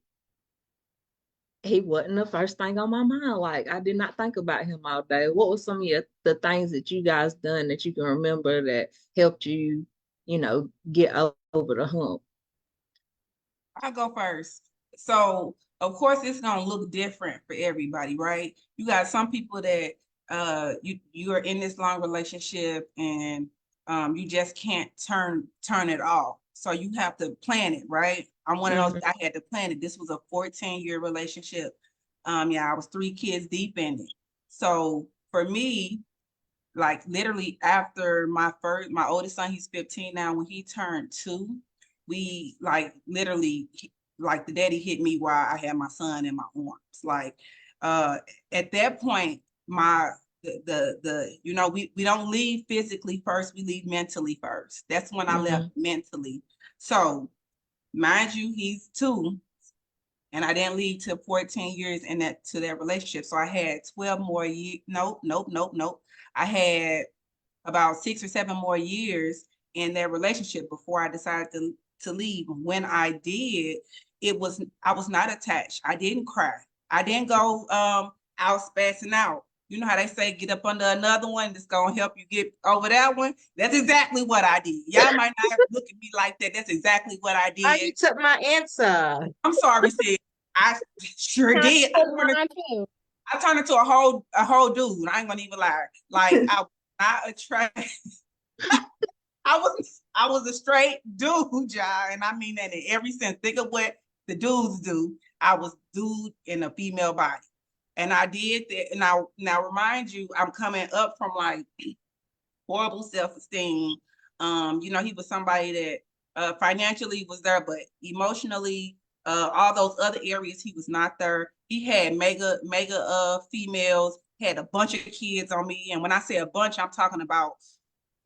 he wasn't the first thing on my mind. Like I did not think about him all day. What was some of the things that you guys done that you can remember that helped you, get over the hump? I go first. So of course it's gonna look different for everybody, right? You got some people that you are in this long relationship and you just can't turn it off. So you have to plan it, right? I'm one of those, Mhm. I had to plan it. This was a 14-year relationship. Yeah, I was 3 kids deep in it. So for me, like literally after my oldest son, he's 15 now, when he turned 2, we like literally like the daddy hit me while I had my son in my arms. Like at that point, my the we don't leave physically first, we leave mentally first. That's when I left Mhm. mentally. So mind you, he's 2, and I didn't lead to 14 years in that relationship. So I had 12 more years. Nope. I had about 6 or 7 more years in that relationship before I decided to leave. When I did, I was not attached. I didn't cry. I didn't go out spazzing out. You know how they say get up under another one that's gonna help you get over that one? That's exactly what I did. Y'all might not look at me like that. That's exactly what I Oh, you did. took my answer. I'm sorry, sis. I sure Kind did. of mine too. I turned into a whole dude. I ain't gonna even lie. Like I was not attracted. I was I was a straight dude, y'all. And I mean that in every sense. Think of what the dudes do. I was dude in a female body. And I did that. And now remind you, I'm coming up from like horrible self-esteem. He was somebody that financially was there, but emotionally, all those other areas, he was not there. He had mega females, had a bunch of kids on me. And when I say a bunch, I'm talking about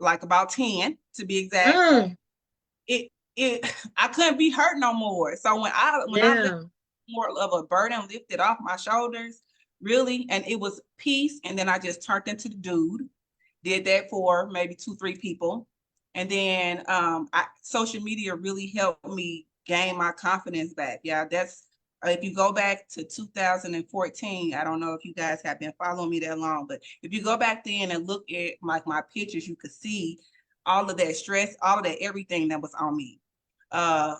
like about 10 to be exact. It I couldn't be hurt no more. So when I felt more of a burden lifted off my shoulders, really, and it was peace. And then I just turned into the dude. Did that for maybe 2-3 people. And then social media really helped me gain my confidence back. Yeah, that's if you go back to 2014, I don't know if you guys have been following me that long, but if you go back then and look at like my pictures, you could see all of that stress, all of that, everything that was on me. I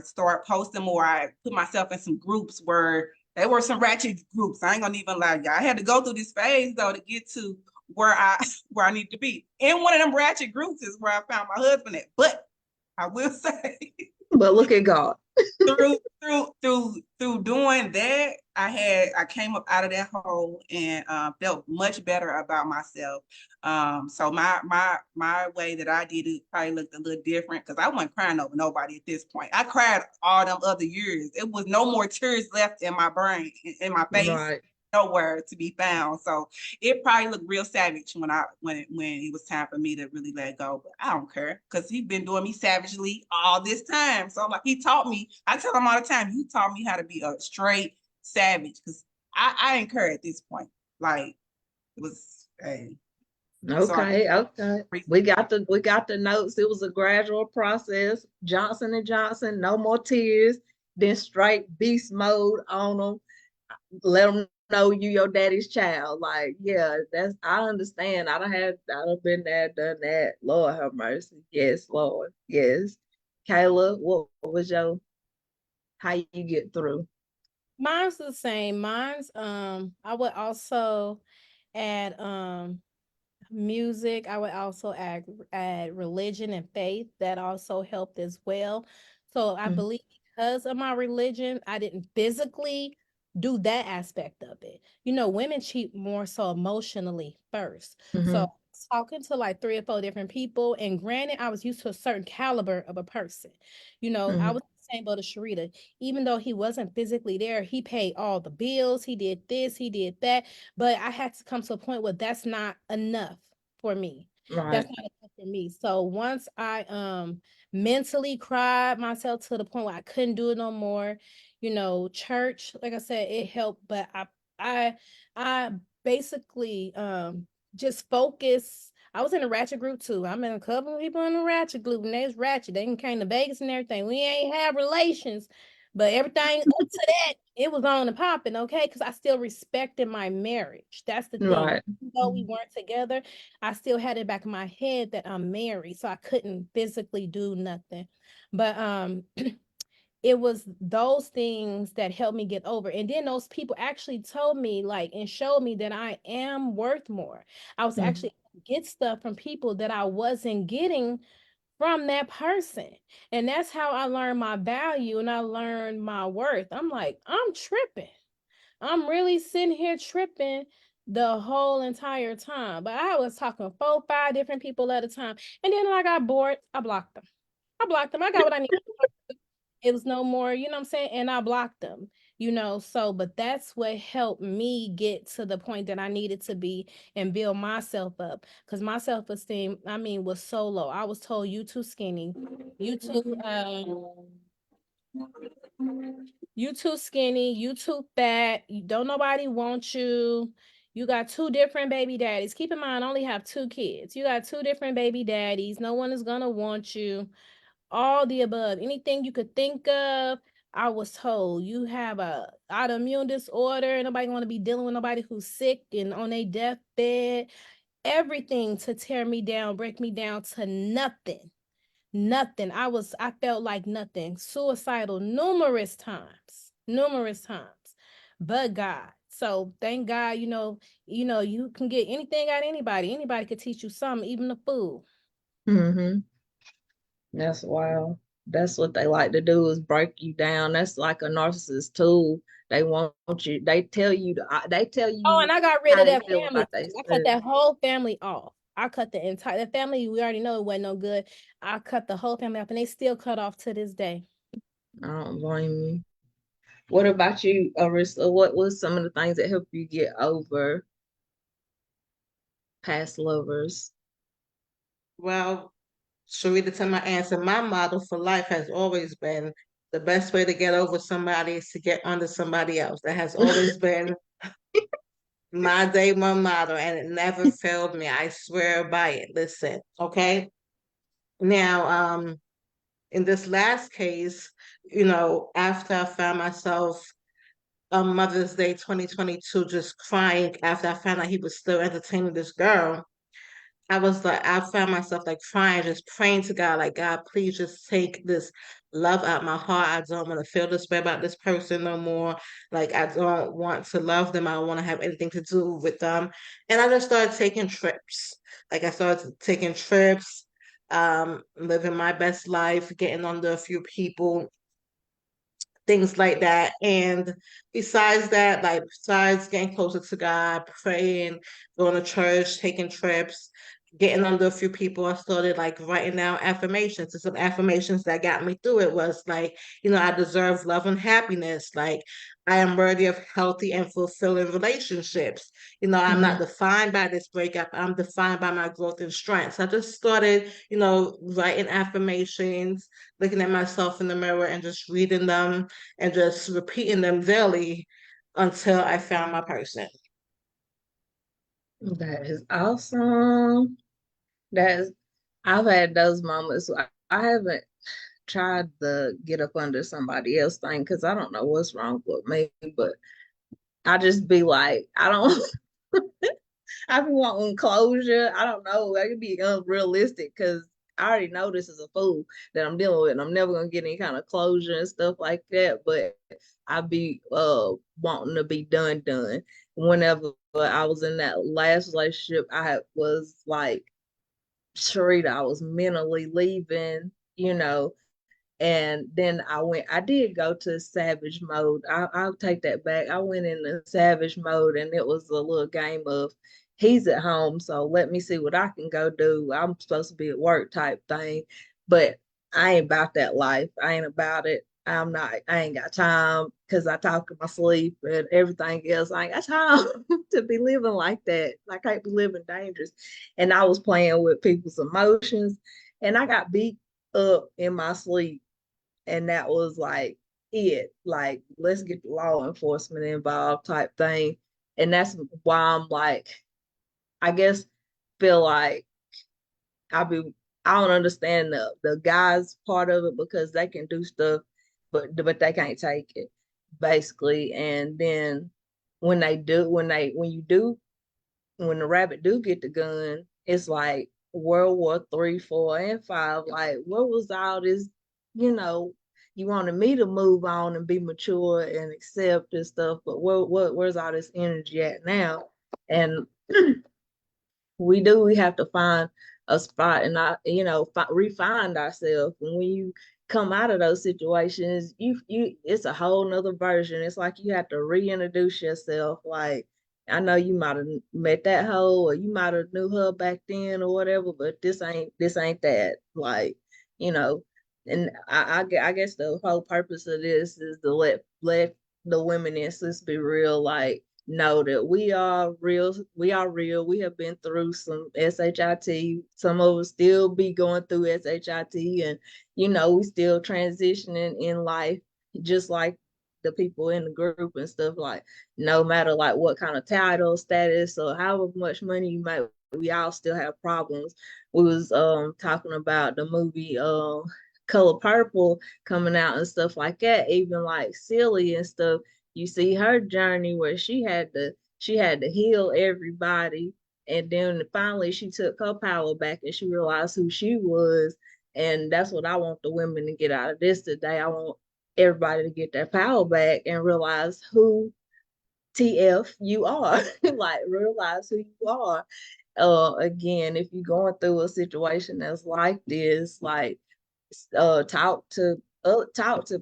started posting more. I put myself in some groups where there were some ratchet groups. I ain't gonna even lie, y'all. I had to go through this phase though to get to where I need to be. In one of them ratchet groups is where I found my husband at. But I will say, but look at God. through doing that, I came up out of that hole and felt much better about myself. So my way that I did it probably looked a little different because I wasn't crying over nobody at this point. I cried all them other years. It was no more tears left in my brain, in my face. Right. Nowhere to be found. So it probably looked real savage when it was time for me to really let go. But I don't care because he's been doing me savagely all this time. So I'm like, he taught me. I tell him all the time, you taught me how to be a straight savage because I ain't care at this point. Like it was hey. Okay, okay. We got the notes. It was a gradual process. Johnson and Johnson, no more tears. Then straight beast mode on them. Let them know you your daddy's child. Like, yeah, I understand. I've been there, done that. Lord have mercy. Yes, Lord. Yes. Kayla, what was how you get through? Mine's the same. Mine's I would also add music. I would also add religion and faith. That also helped as well. So I believe because of my religion, I didn't physically do that aspect of it. Women cheat more so emotionally first. So talking to like 3 or 4 different people, and granted, I was used to a certain caliber of a person. I was the same boat as Sharita. Even though he wasn't physically there, he paid all the bills. He did this, he did that. But I had to come to a point where that's not enough for me. Right. That's not enough for me. So once I mentally cried myself to the point where I couldn't do it no more, church, like I said, it helped, but I basically just focus. I was in a ratchet group too. I'm in a couple of people in a ratchet group, and they's ratchet. They came to Vegas and everything. We ain't have relations, but everything up to that, it was on and popping, okay? Because I still respected my marriage. That's the thing. Right. Even though we weren't together, I still had it back in my head that I'm married, so I couldn't physically do nothing. But it was those things that helped me get over. And then those people actually told me, like, and showed me that I am worth more. I was actually get stuff from people that I wasn't getting from that person. And that's how I learned my value and I learned my worth. I'm like, I'm tripping. I'm really sitting here tripping the whole entire time. But I was talking 4, 5 different people at a time. And then when I got bored, I blocked them. I got what I needed. It was no more, you know what I'm saying? And I blocked them, but that's what helped me get to the point that I needed to be and build myself up. Because my self-esteem, was so low. I was told, you too skinny. You too skinny. You too fat. Don't nobody want you. You got 2 different baby daddies. Keep in mind, I only have 2 kids. You got 2 different baby daddies. No one is going to want you. All the above, anything you could think of, I was told you have a autoimmune disorder. Nobody want to be dealing with nobody who's sick and on a deathbed. Everything to tear me down, break me down to nothing. Nothing. I felt like nothing. Suicidal numerous times. But God. So thank God, you can get anything out of anybody. Anybody could teach you something, even the food. That's wild. That's what they like to do is break you down. That's like a narcissist tool. They want you. They tell Oh, you and I got rid how of they that feel family. about I cut themselves. that whole family off. I cut the entire the family. We already know it wasn't no good. I cut the whole family off, and they still cut off to this day. I don't blame you. What about you, Arissa? What was some of the things that helped you get over past lovers? Well, Sharita, to my answer, my motto for life has always been the best way to get over somebody is to get under somebody else. That has always been my day one motto, and it never failed me. I swear by it. Listen, okay? Now, in this last case, after I found myself on Mother's Day 2022 just crying after I found out he was still entertaining this girl, I found myself like crying, just praying to God, like, God, please just take this love out my heart. I don't want to feel this way about this person no more. Like, I don't want to love them. I don't want to have anything to do with them. And I just started taking trips. Like, I started taking trips, living my best life, getting under a few people, things like that. And besides that, like besides getting closer to God, praying, going to church, taking trips, getting under a few people, I started like writing down affirmations. And some affirmations that got me through it was like, I deserve love and happiness. Like I am worthy of healthy and fulfilling relationships. I'm not Mhm. defined by this breakup. I'm defined by my growth and strengths. I just started, writing affirmations, looking at myself in the mirror and just reading them and just repeating them daily until I found my person. That is awesome. That is, I've had those moments. I haven't tried the get up under somebody else thing because I don't know what's wrong with me, but I just be like, I don't. I be wanting closure. I don't know. I could be unrealistic because I already know this is a fool that I'm dealing with, and I'm never gonna get any kind of closure and stuff like that. But I be wanting to be done. Whenever I was in that last relationship, was like, Sharita, I was mentally leaving, and then I did go to savage mode. I'll take that back. I went into savage mode and it was a little game of he's at home, so let me see what I can go do. I'm supposed to be at work type thing. But I ain't about that life. I ain't about it. I ain't got time because I talk in my sleep and everything else. I ain't got time to be living like that. I can't be living dangerous. And I was playing with people's emotions and I got beat up in my sleep, and that was like it, like let's get the law enforcement involved type thing. And that's why I'm like, I guess feel like I be I don't understand the guys part of it because they can do stuff but they can't take it basically. And then when the rabbit do get the gun, it's like World War III, 4, and 5. Like, what was all this? You know, you wanted me to move on and be mature and accept and stuff, but where's all this energy at now? And we have to find a spot and refine ourselves. And when you come out of those situations, you it's a whole nother version. It's like you have to reintroduce yourself. Like, I know you might have met that hoe or you might have knew her back then or whatever, but this ain't that. Like, you know, and I guess the whole purpose of this is to let the women in sis be real, like know that we are real. We are real. We have been through some SHIT. Some of us still be going through SHIT, and we still transitioning in life, just like the people in the group and stuff. Like, no matter like what kind of title, status, or however much money you make, we all still have problems. We was talking about the movie Color Purple coming out and stuff like that. Even like Silly and stuff, you see her journey where she had to heal everybody, and then finally she took her power back and she realized who she was. And that's what I want the women to get out of this today. I want everybody to get their power back and realize who TF you are. Like, realize who you are. Again, if you're going through a situation that's like this, like, talk to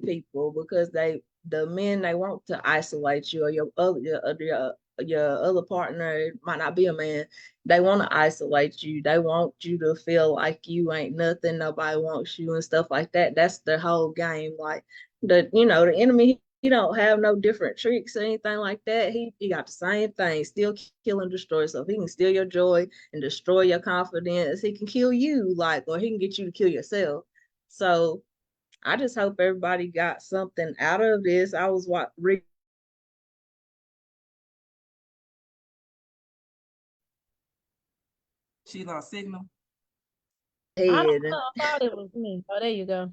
people, because the men, they want to isolate you, or your other partner, it might not be a man, they want to isolate you, they want you to feel like you ain't nothing, nobody wants you and stuff like that. That's the whole game. Like, the enemy, he don't have no different tricks or anything like that. He got the same thing, still kill and destroy. So if he can steal your joy and destroy your confidence, he can kill you, like, or he can get you to kill yourself. So I just hope everybody got something out of this. I was reading She lost signal. I don't ahead know. and I thought it was me. Oh, there you go.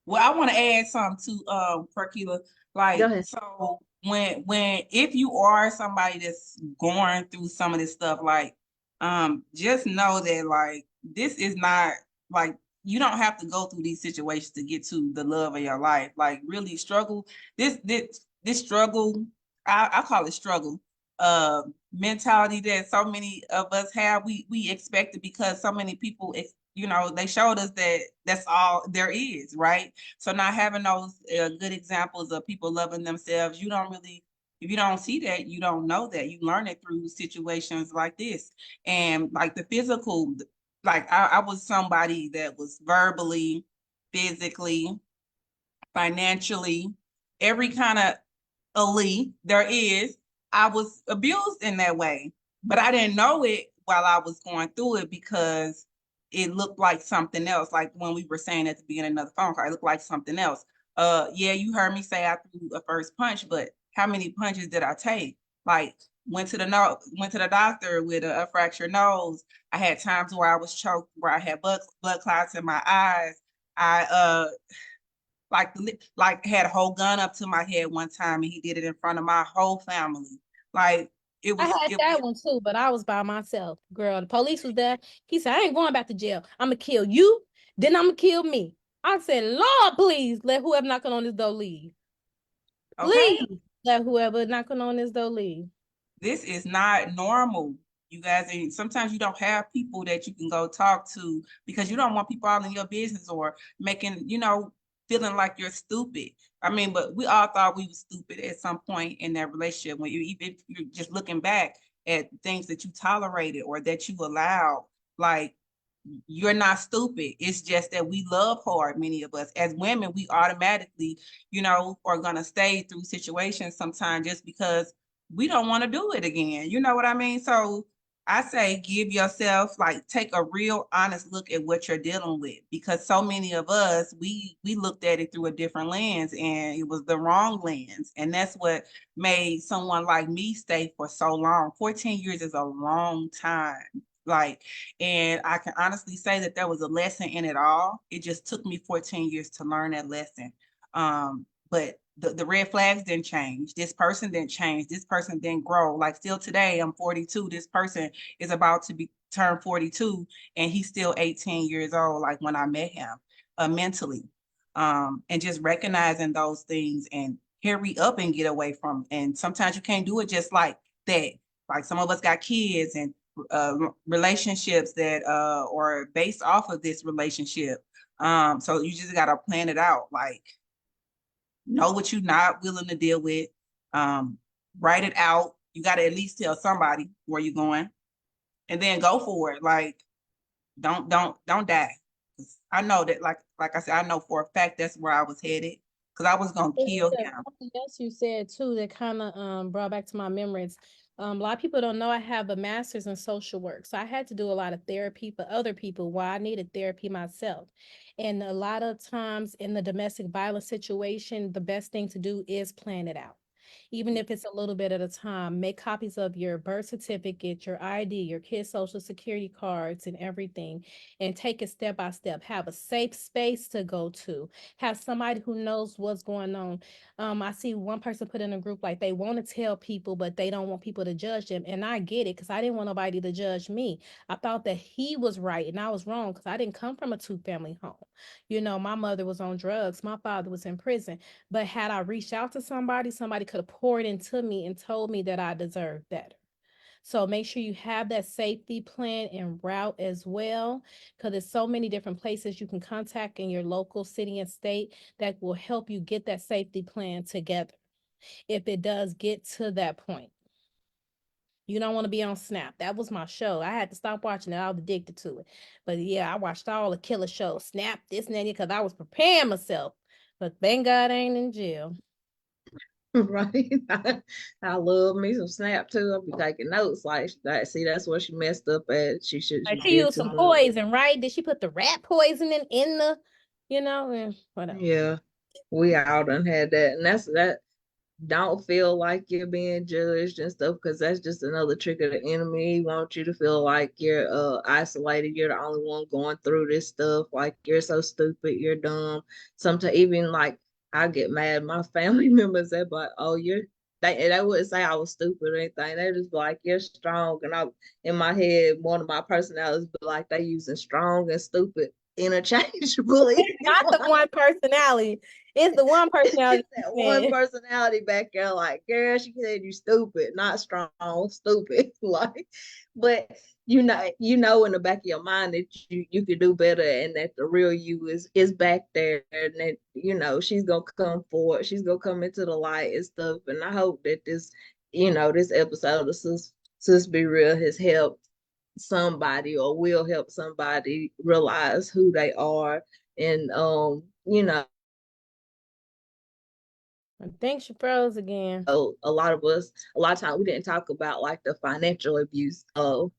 Well, I want to add something to Perkila. go Like, ahead. so when if you are somebody that's going through some of this stuff, like, just know that, like, this is not, like, you don't have to go through these situations to get to the love of your life. Like, really struggle. This struggle, I call it struggle. Uh, Mentality that so many of us have, we expect it because so many people, they showed us that that's all there is, right? So not having those good examples of people loving themselves, you don't really, if you don't see that, you don't know that. You learn it through situations like this. And like the physical, like I was somebody that was verbally, physically, financially, every kind of elite there is, I was abused in that way. But I didn't know it while I was going through it because it looked like something else. Like when we were saying at the beginning of the phone call, it looked like something else. Yeah, you heard me say I threw a first punch, but how many punches did I take? Like went to the doctor with a fractured nose. I had times where I was choked, where I had blood clots in my eyes. I like had a whole gun up to my head one time, and he did it in front of my whole family. Like it I was had it that one too, but I was by myself. Girl, the police was there. He said, I ain't going back to jail. I'm gonna kill you, then I'm gonna kill me. I said, Lord, please let whoever knocking on this door leave. okay. Please let whoever knocking on this door leave. This is not normal, you guys. And sometimes you don't have people that you can go talk to because you don't want people all in your business or making, feeling like you're stupid. I mean, but we all thought we were stupid at some point in that relationship when even if you're just looking back at things that you tolerated or that you allowed, like, you're not stupid. It's just that we love hard, many of us. As women, we automatically, are gonna stay through situations sometimes just because we don't want to do it again. You know what I mean? So I say give yourself, like, take a real honest look at what you're dealing with, because so many of us, we looked at it through a different lens and it was the wrong lens. And that's what made someone like me stay for so long. 14 years is a long time. Like, and I can honestly say that there was a lesson in it all. It just took me 14 years to learn that lesson. But the red flags didn't change. This person didn't change. This person didn't grow. Like, still today, I'm 42. This person is about to be turn 42, and he's still 18 years old. Like when I met him, mentally, and just recognizing those things and hurry up and get away from. And sometimes you can't do it just like that. Like some of us got kids and relationships that are based off of this relationship. So you just gotta plan it out. Like, know what you're not willing to deal with. Um, Write it out. You gotta at least tell somebody where you're going, and then go for it. Like, don't die. I know that, like I said, I know for a fact that's where I was headed because I was gonna kill him. Something else you said too that kind of brought back to my memories. A lot of people don't know I have a master's in social work, so I had to do a lot of therapy for other people while I needed therapy myself. And a lot of times in the domestic violence situation, the best thing to do is plan it out. Even if it's a little bit at a time, make copies of your birth certificate, your ID, your kids' social security cards, and everything, and take it step by step. Have a safe space to go to, have somebody who knows what's going on. I see one person put in a group like they want to tell people, but they don't want people to judge them. And I get it because I didn't want nobody to judge me. I thought that he was right and I was wrong because I didn't come from a two-family home. My mother was on drugs, my father was in prison. But had I reached out to somebody, somebody could have poured into me and told me that I deserved better. So make sure you have that safety plan en route as well, because there's so many different places you can contact in your local city and state that will help you get that safety plan together if it does get to that point. You don't want to be on Snap. That was my show. I had to stop watching it. I was addicted to it. But yeah, I watched all the killer shows, Snap, this and that, because I was preparing myself. But thank God I ain't in jail. Right. I love me some Snap too. I'll be taking notes like that. See, that's what she messed up at. She Like she did used too some much. poison, right? Did she put the rat poison in the, and whatever. Yeah. We all done had that. And that's that. Don't feel like you're being judged and stuff, because that's just another trick of the enemy. He wants you to feel like you're isolated, you're the only one going through this stuff, like you're so stupid, you're dumb. Sometimes even like I get mad, my family members, they're like, oh, they wouldn't say I was stupid or anything. They just be like, you're strong. And I, in my head, one of my personalities be like, they using strong and stupid interchangeably. Not the one personality. It's the one personality. That one Man. personality back there, like, girl, she said you stupid, not strong, stupid. Like, but you know in the back of your mind that you could do better, and that the real you is back there, and that she's gonna come forward, she's gonna come into the light and stuff. And I hope that this episode of Sis Be Real has helped somebody, or will help somebody realize who they are. And I think she froze again. a lot of times we didn't talk about like the financial abuse of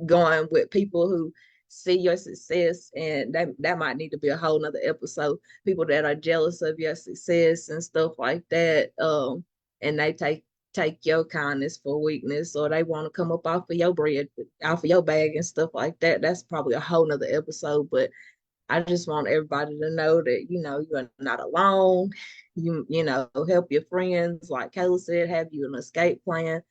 going with people who see your success, and that might need to be a whole nother episode. People that are jealous of your success and stuff like that, and they take your kindness for weakness, or they want to come up off of your bread, off of your bag and stuff like that. That's probably a whole nother episode. But I just want everybody to know that, you're not alone. Help your friends. Like Kayla said, have you an escape plan.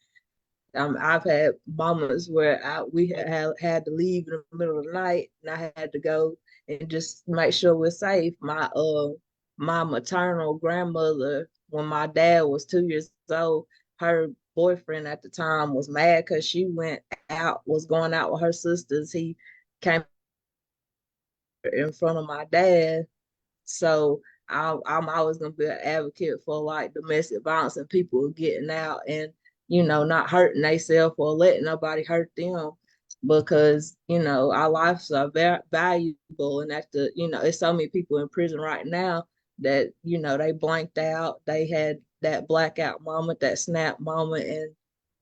I've had moments where we have had to leave in the middle of the night, and I had to go and just make sure we're safe. My maternal grandmother, when my dad was 2 years old, her boyfriend at the time was mad because she was going out with her sisters. He came in front of my dad. So I'm always gonna be an advocate for like domestic violence and people getting out and not hurting themselves or letting nobody hurt them, because our lives are very valuable. And it's so many people in prison right now that they blanked out, they had that blackout moment, that snap moment, and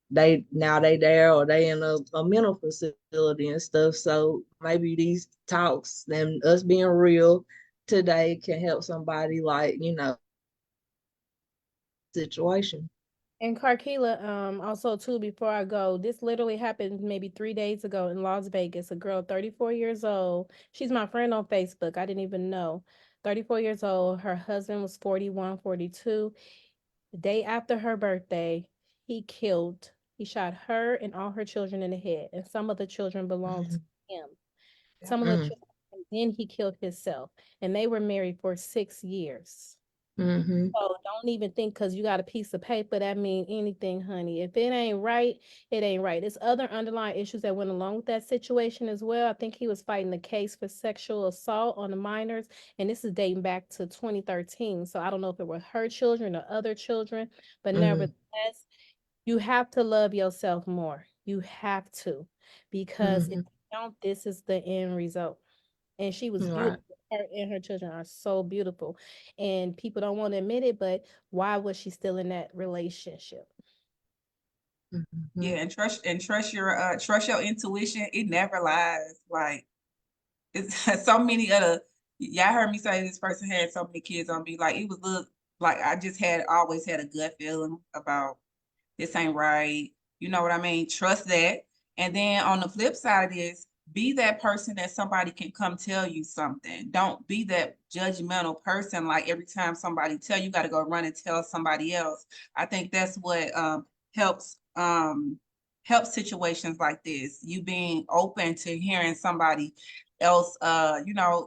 they there, or they in a mental facility and stuff. So maybe these talks and us being real today can help somebody, like, situation. And Carkila, also too, before I go, this literally happened maybe 3 days ago in Las Vegas. A girl, 34 years old. She's my friend on Facebook. I didn't even know. 34 years old. Her husband was 41, 42. The day after her birthday, he shot her and all her children in the head. And some of the children belonged to him. Some of the Mm-hmm. children, and then he killed himself. And they were married for 6 years. Mm-hmm. So don't even think because you got a piece of paper that mean anything, honey. If it ain't right, it ain't right. There's other underlying issues that went along with that situation as well. I think he was fighting the case for sexual assault on the minors, and this is dating back to 2013. So I don't know if it were her children or other children, but nevertheless, you have to love yourself more. You have to, because if Mm-hmm. you don't, this is the end result. And she was Right. beautiful. Her and her children are so beautiful. And people don't want to admit it, but why was she still in that relationship? Mm-hmm. Yeah, and trust your intuition. It never lies. Like it's so many other y'all heard me say this person had so many kids on me. Like it was like I just had always had a gut feeling about this ain't right. You know what I mean? Trust that. And then on the flip side is be that person that somebody can come tell you something. Don't be that judgmental person. Like every time somebody tell you, you got to go run and tell somebody else. I think that's what helps help situations like this. You being open to hearing somebody else,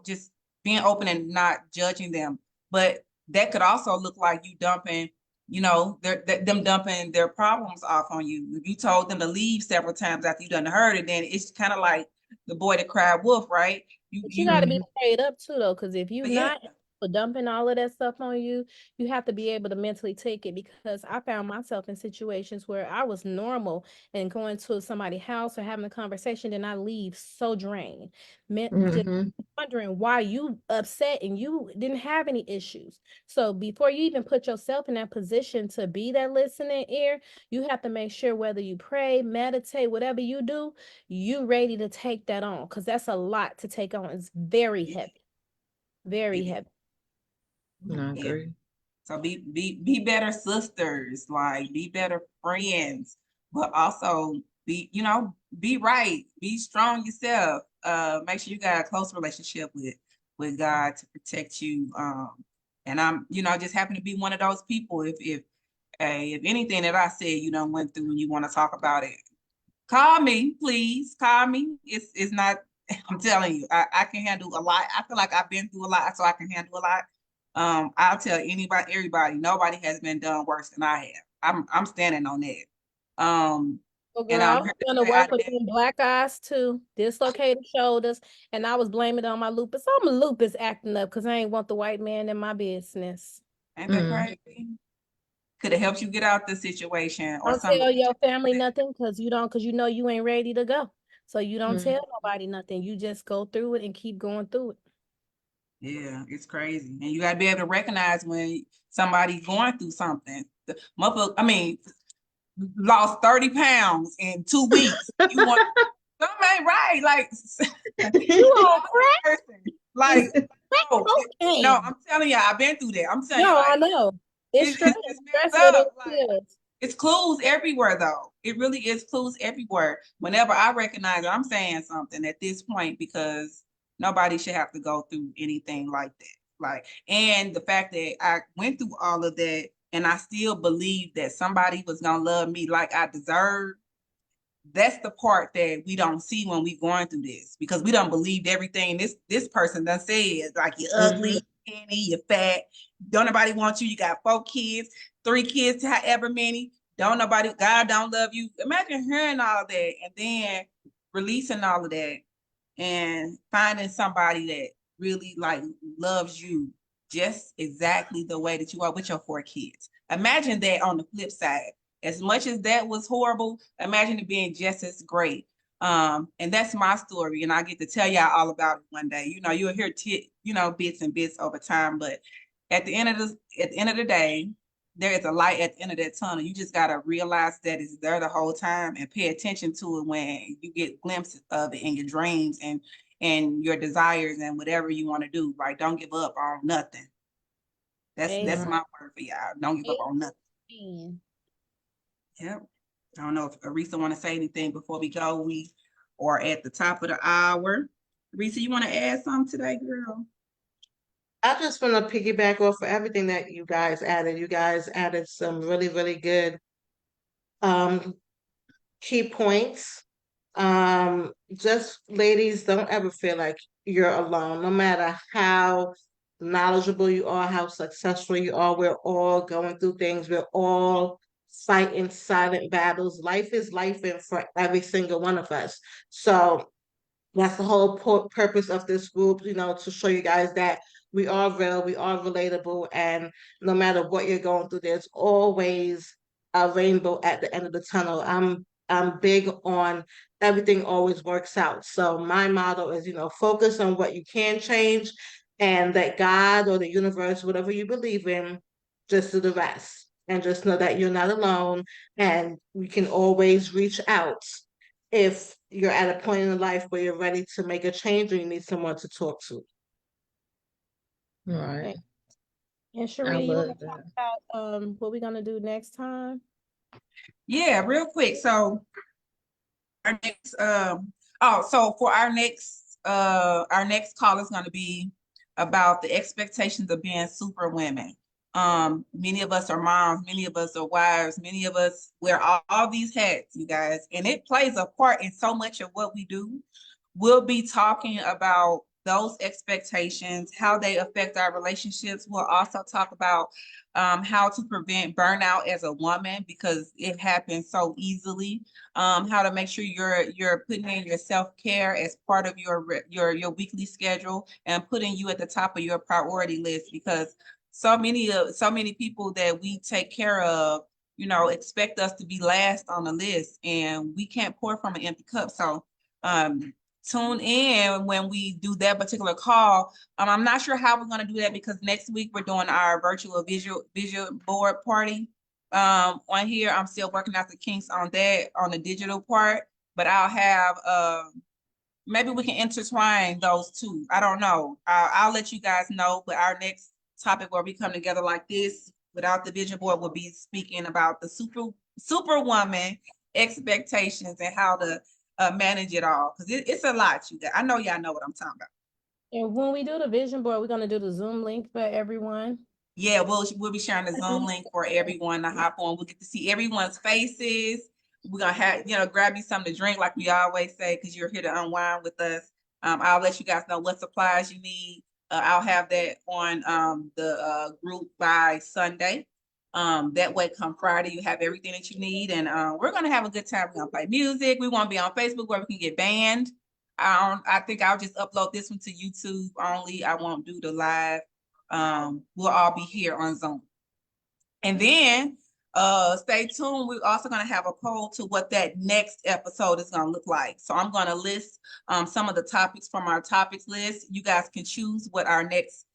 just being open and not judging them. But that could also look like you dumping you know, them dumping their problems off on you. If you told them to leave several times after you done heard it, then it's kind of like the boy that cried wolf, right? But you got to be Mhm. prayed up too, though, because if you But yeah, not for dumping all of that stuff on you, you have to be able to mentally take it. Because I found myself in situations where I was normal and going to somebody's house or having a conversation, then I leave so drained, just Mhm. wondering why you upset and you didn't have any issues. So before you even put yourself in that position to be that listening ear, you have to make sure whether you pray, meditate, whatever you do, you ready to take that on because that's a lot to take on. It's very heavy, very it is. heavy. I Yeah. agree. So be better sisters, like be better friends, but also be, you know, be right, be strong yourself. Make sure you got a close relationship with God to protect you. And I'm, you know, just happen to be one of those people. If anything that I said you don't went through and you want to talk about it, call me, please. Call me. It's not, I'm telling you, I can handle a lot. I feel like I've been through a lot, so I can handle a lot. I'll tell anybody, everybody, nobody has been done worse than I have. I'm standing on that. Well, And girl, I I'm was here to going to say I work with did. them black eyes too, dislocated shoulders, and I was blaming it on my lupus. I'm a lupus acting up because I ain't want the white man in my business. Ain't that Mm. crazy? Could have helped you get out the situation or Don't something. tell your family nothing because you don't, because you know you ain't ready to go. So you don't Mm. tell nobody nothing. You just go through it and keep going through it. Yeah, it's crazy. And you gotta be able to recognize when somebody's going through something. The motherfucker, I mean, lost 30 pounds in 2 weeks. You want something ain't right. Like You you on know crack? that person. Like, no, no, Cocaine. I'm telling you, I've been through that. I'm telling you, No, I like know. It's stress. it's messed Stress with up. it Like is. it's clues everywhere though. It really is clues everywhere. Whenever I recognize it, I'm saying something at this point because nobody should have to go through anything like that. Like, and the fact that I went through all of that and I still believe that somebody was gonna love me like I deserve. That's the part that we don't see when we going through this because we don't believe everything this person done said. Like you're ugly, Mhm. you're skinny, you're fat. Don't nobody want you. You got 4 kids, 3 kids, however many. Don't nobody, God don't love you. Imagine hearing all that and then releasing all of that and finding somebody that really like loves you just exactly the way that you are with your 4 kids. Imagine that on the flip side. As much as that was horrible, imagine it being just as great. And that's my story, and I get to tell y'all all about it one day. You know, you'll hear bits and bits over time, but at the end of the day, there is a light at the end of that tunnel. You just gotta realize that it's there the whole time and pay attention to it when you get glimpses of it in your dreams and your desires and whatever you want to do. Like, don't give up on nothing. That's Amen. my word for y'all. Don't give up on nothing. Amen. Yep. I don't know if Arisa want to say anything before we go. We are at the top of the hour. Arisa, you want to add something today, girl? I just want to piggyback off of everything that you guys added. You guys added some really, really good um key points. Just ladies, don't ever feel like you're alone, no matter how knowledgeable you are, how successful you are. We're all going through things. We're all fighting silent battles. Life is life in for every single one of us. So that's the whole purpose of this group, to show you guys that we are real, we are relatable, and no matter what you're going through, there's always a rainbow at the end of the tunnel. I'm big on everything always works out. So my motto is, focus on what you can change and that God or the universe, whatever you believe in, just do the rest. And just know that you're not alone and you can always reach out if you're at a point in life where you're ready to make a change or you need someone to talk to. Right. Okay. And I Sharita, you want love to talk that. about what we're gonna do next time? Yeah, real quick. So our next so for our next call is going to be about the expectations of being super women. Many of us are moms, many of us are wives, many of us wear all these hats, you guys, and it plays a part in so much of what we do. We'll be talking about those expectations, how they affect our relationships. We'll also talk about how to prevent burnout as a woman because it happens so easily. How to make sure you're putting in your self-care as part of your weekly schedule and putting you at the top of your priority list because so many people that we take care of, you know, expect us to be last on the list, and we can't pour from an empty cup. So tune in when we do that particular call. I'm not sure how we're going to do that because next week we're doing our virtual visual board party. On here, I'm still working out the kinks on that, on the digital part, but I'll have, maybe we can intertwine those two. I don't know. I'll let you guys know, but our next topic where we come together like this without the vision board will be speaking about the superwoman expectations and how to manage it all. Because it's a lot, you guys. I know y'all know what I'm talking about. And when we do the vision board, we're gonna do the Zoom link for everyone. Yeah, we'll be sharing the Zoom link for everyone to hop on. We'll get to see everyone's faces. We're gonna have, you know, grab you something to drink, like we always say, because you're here to unwind with us. I'll let you guys know what supplies you need. I'll have that on the group by Sunday. That way, come Friday, you have everything that you need, and we're gonna have a good time. We're gonna play music. We want to be on Facebook where we can get banned. I think I'll just upload this one to YouTube only. I won't do the live. We'll all be here on Zoom. And then stay tuned. We're also going to have a poll to what that next episode is going to look like. So I'm going to list some of the topics from our topics list. You guys can choose what our next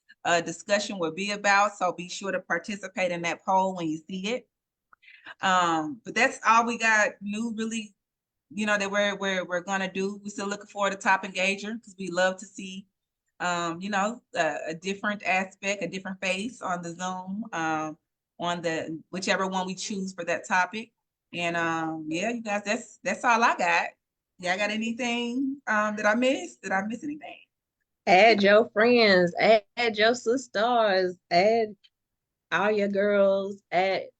discussion will be about. So be sure to participate in that poll when you see it. But that's all we got new, really, you know, that we're going to do. We're still looking forward to Top Engager because we love to see you know, a different aspect, a different face on the Zoom, on the whichever one we choose for that topic. And yeah, you guys, that's all I got. Y'all got anything that I missed? Did I miss anything? Add your friends, add your sisters, add all your girls, tag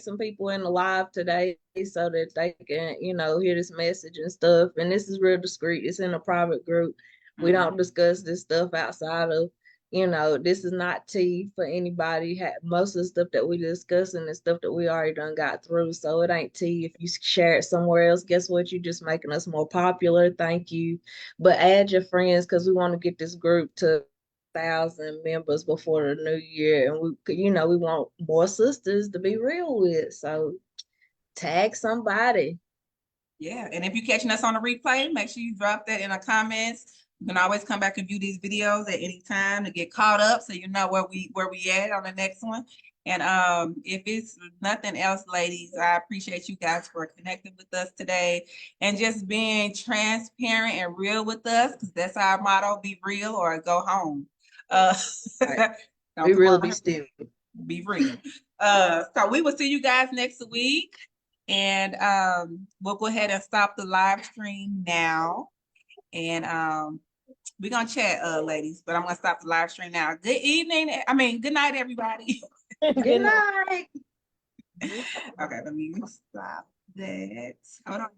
some people in the live today so that they can, you know, hear this message and stuff. And this is real discreet. It's in a private group. We don't discuss this stuff outside of, you know, this is not tea for anybody. Most of the stuff that we discussing is stuff that we already done got through. So it ain't tea. If you share it somewhere else, guess what? You're just making us more popular. Thank you. But add your friends because we want to get this group to 1,000 members before the new year, and we, you know, we want more sisters to be real with. So tag somebody. Yeah, and if you're catching us on a replay, make sure you drop that in the comments. You can always come back and view these videos at any time to get caught up, so you know where we at on the next one. And if it's nothing else, ladies, I appreciate you guys for connecting with us today and just being transparent and real with us, because that's our motto: be real or go home. Right. We really be still. Be real. So we will see you guys next week. And we'll go ahead and stop the live stream now. And we're gonna chat, ladies, but I'm gonna stop the live stream now. Good night, everybody. Good night. Okay, let me stop that. Hold on.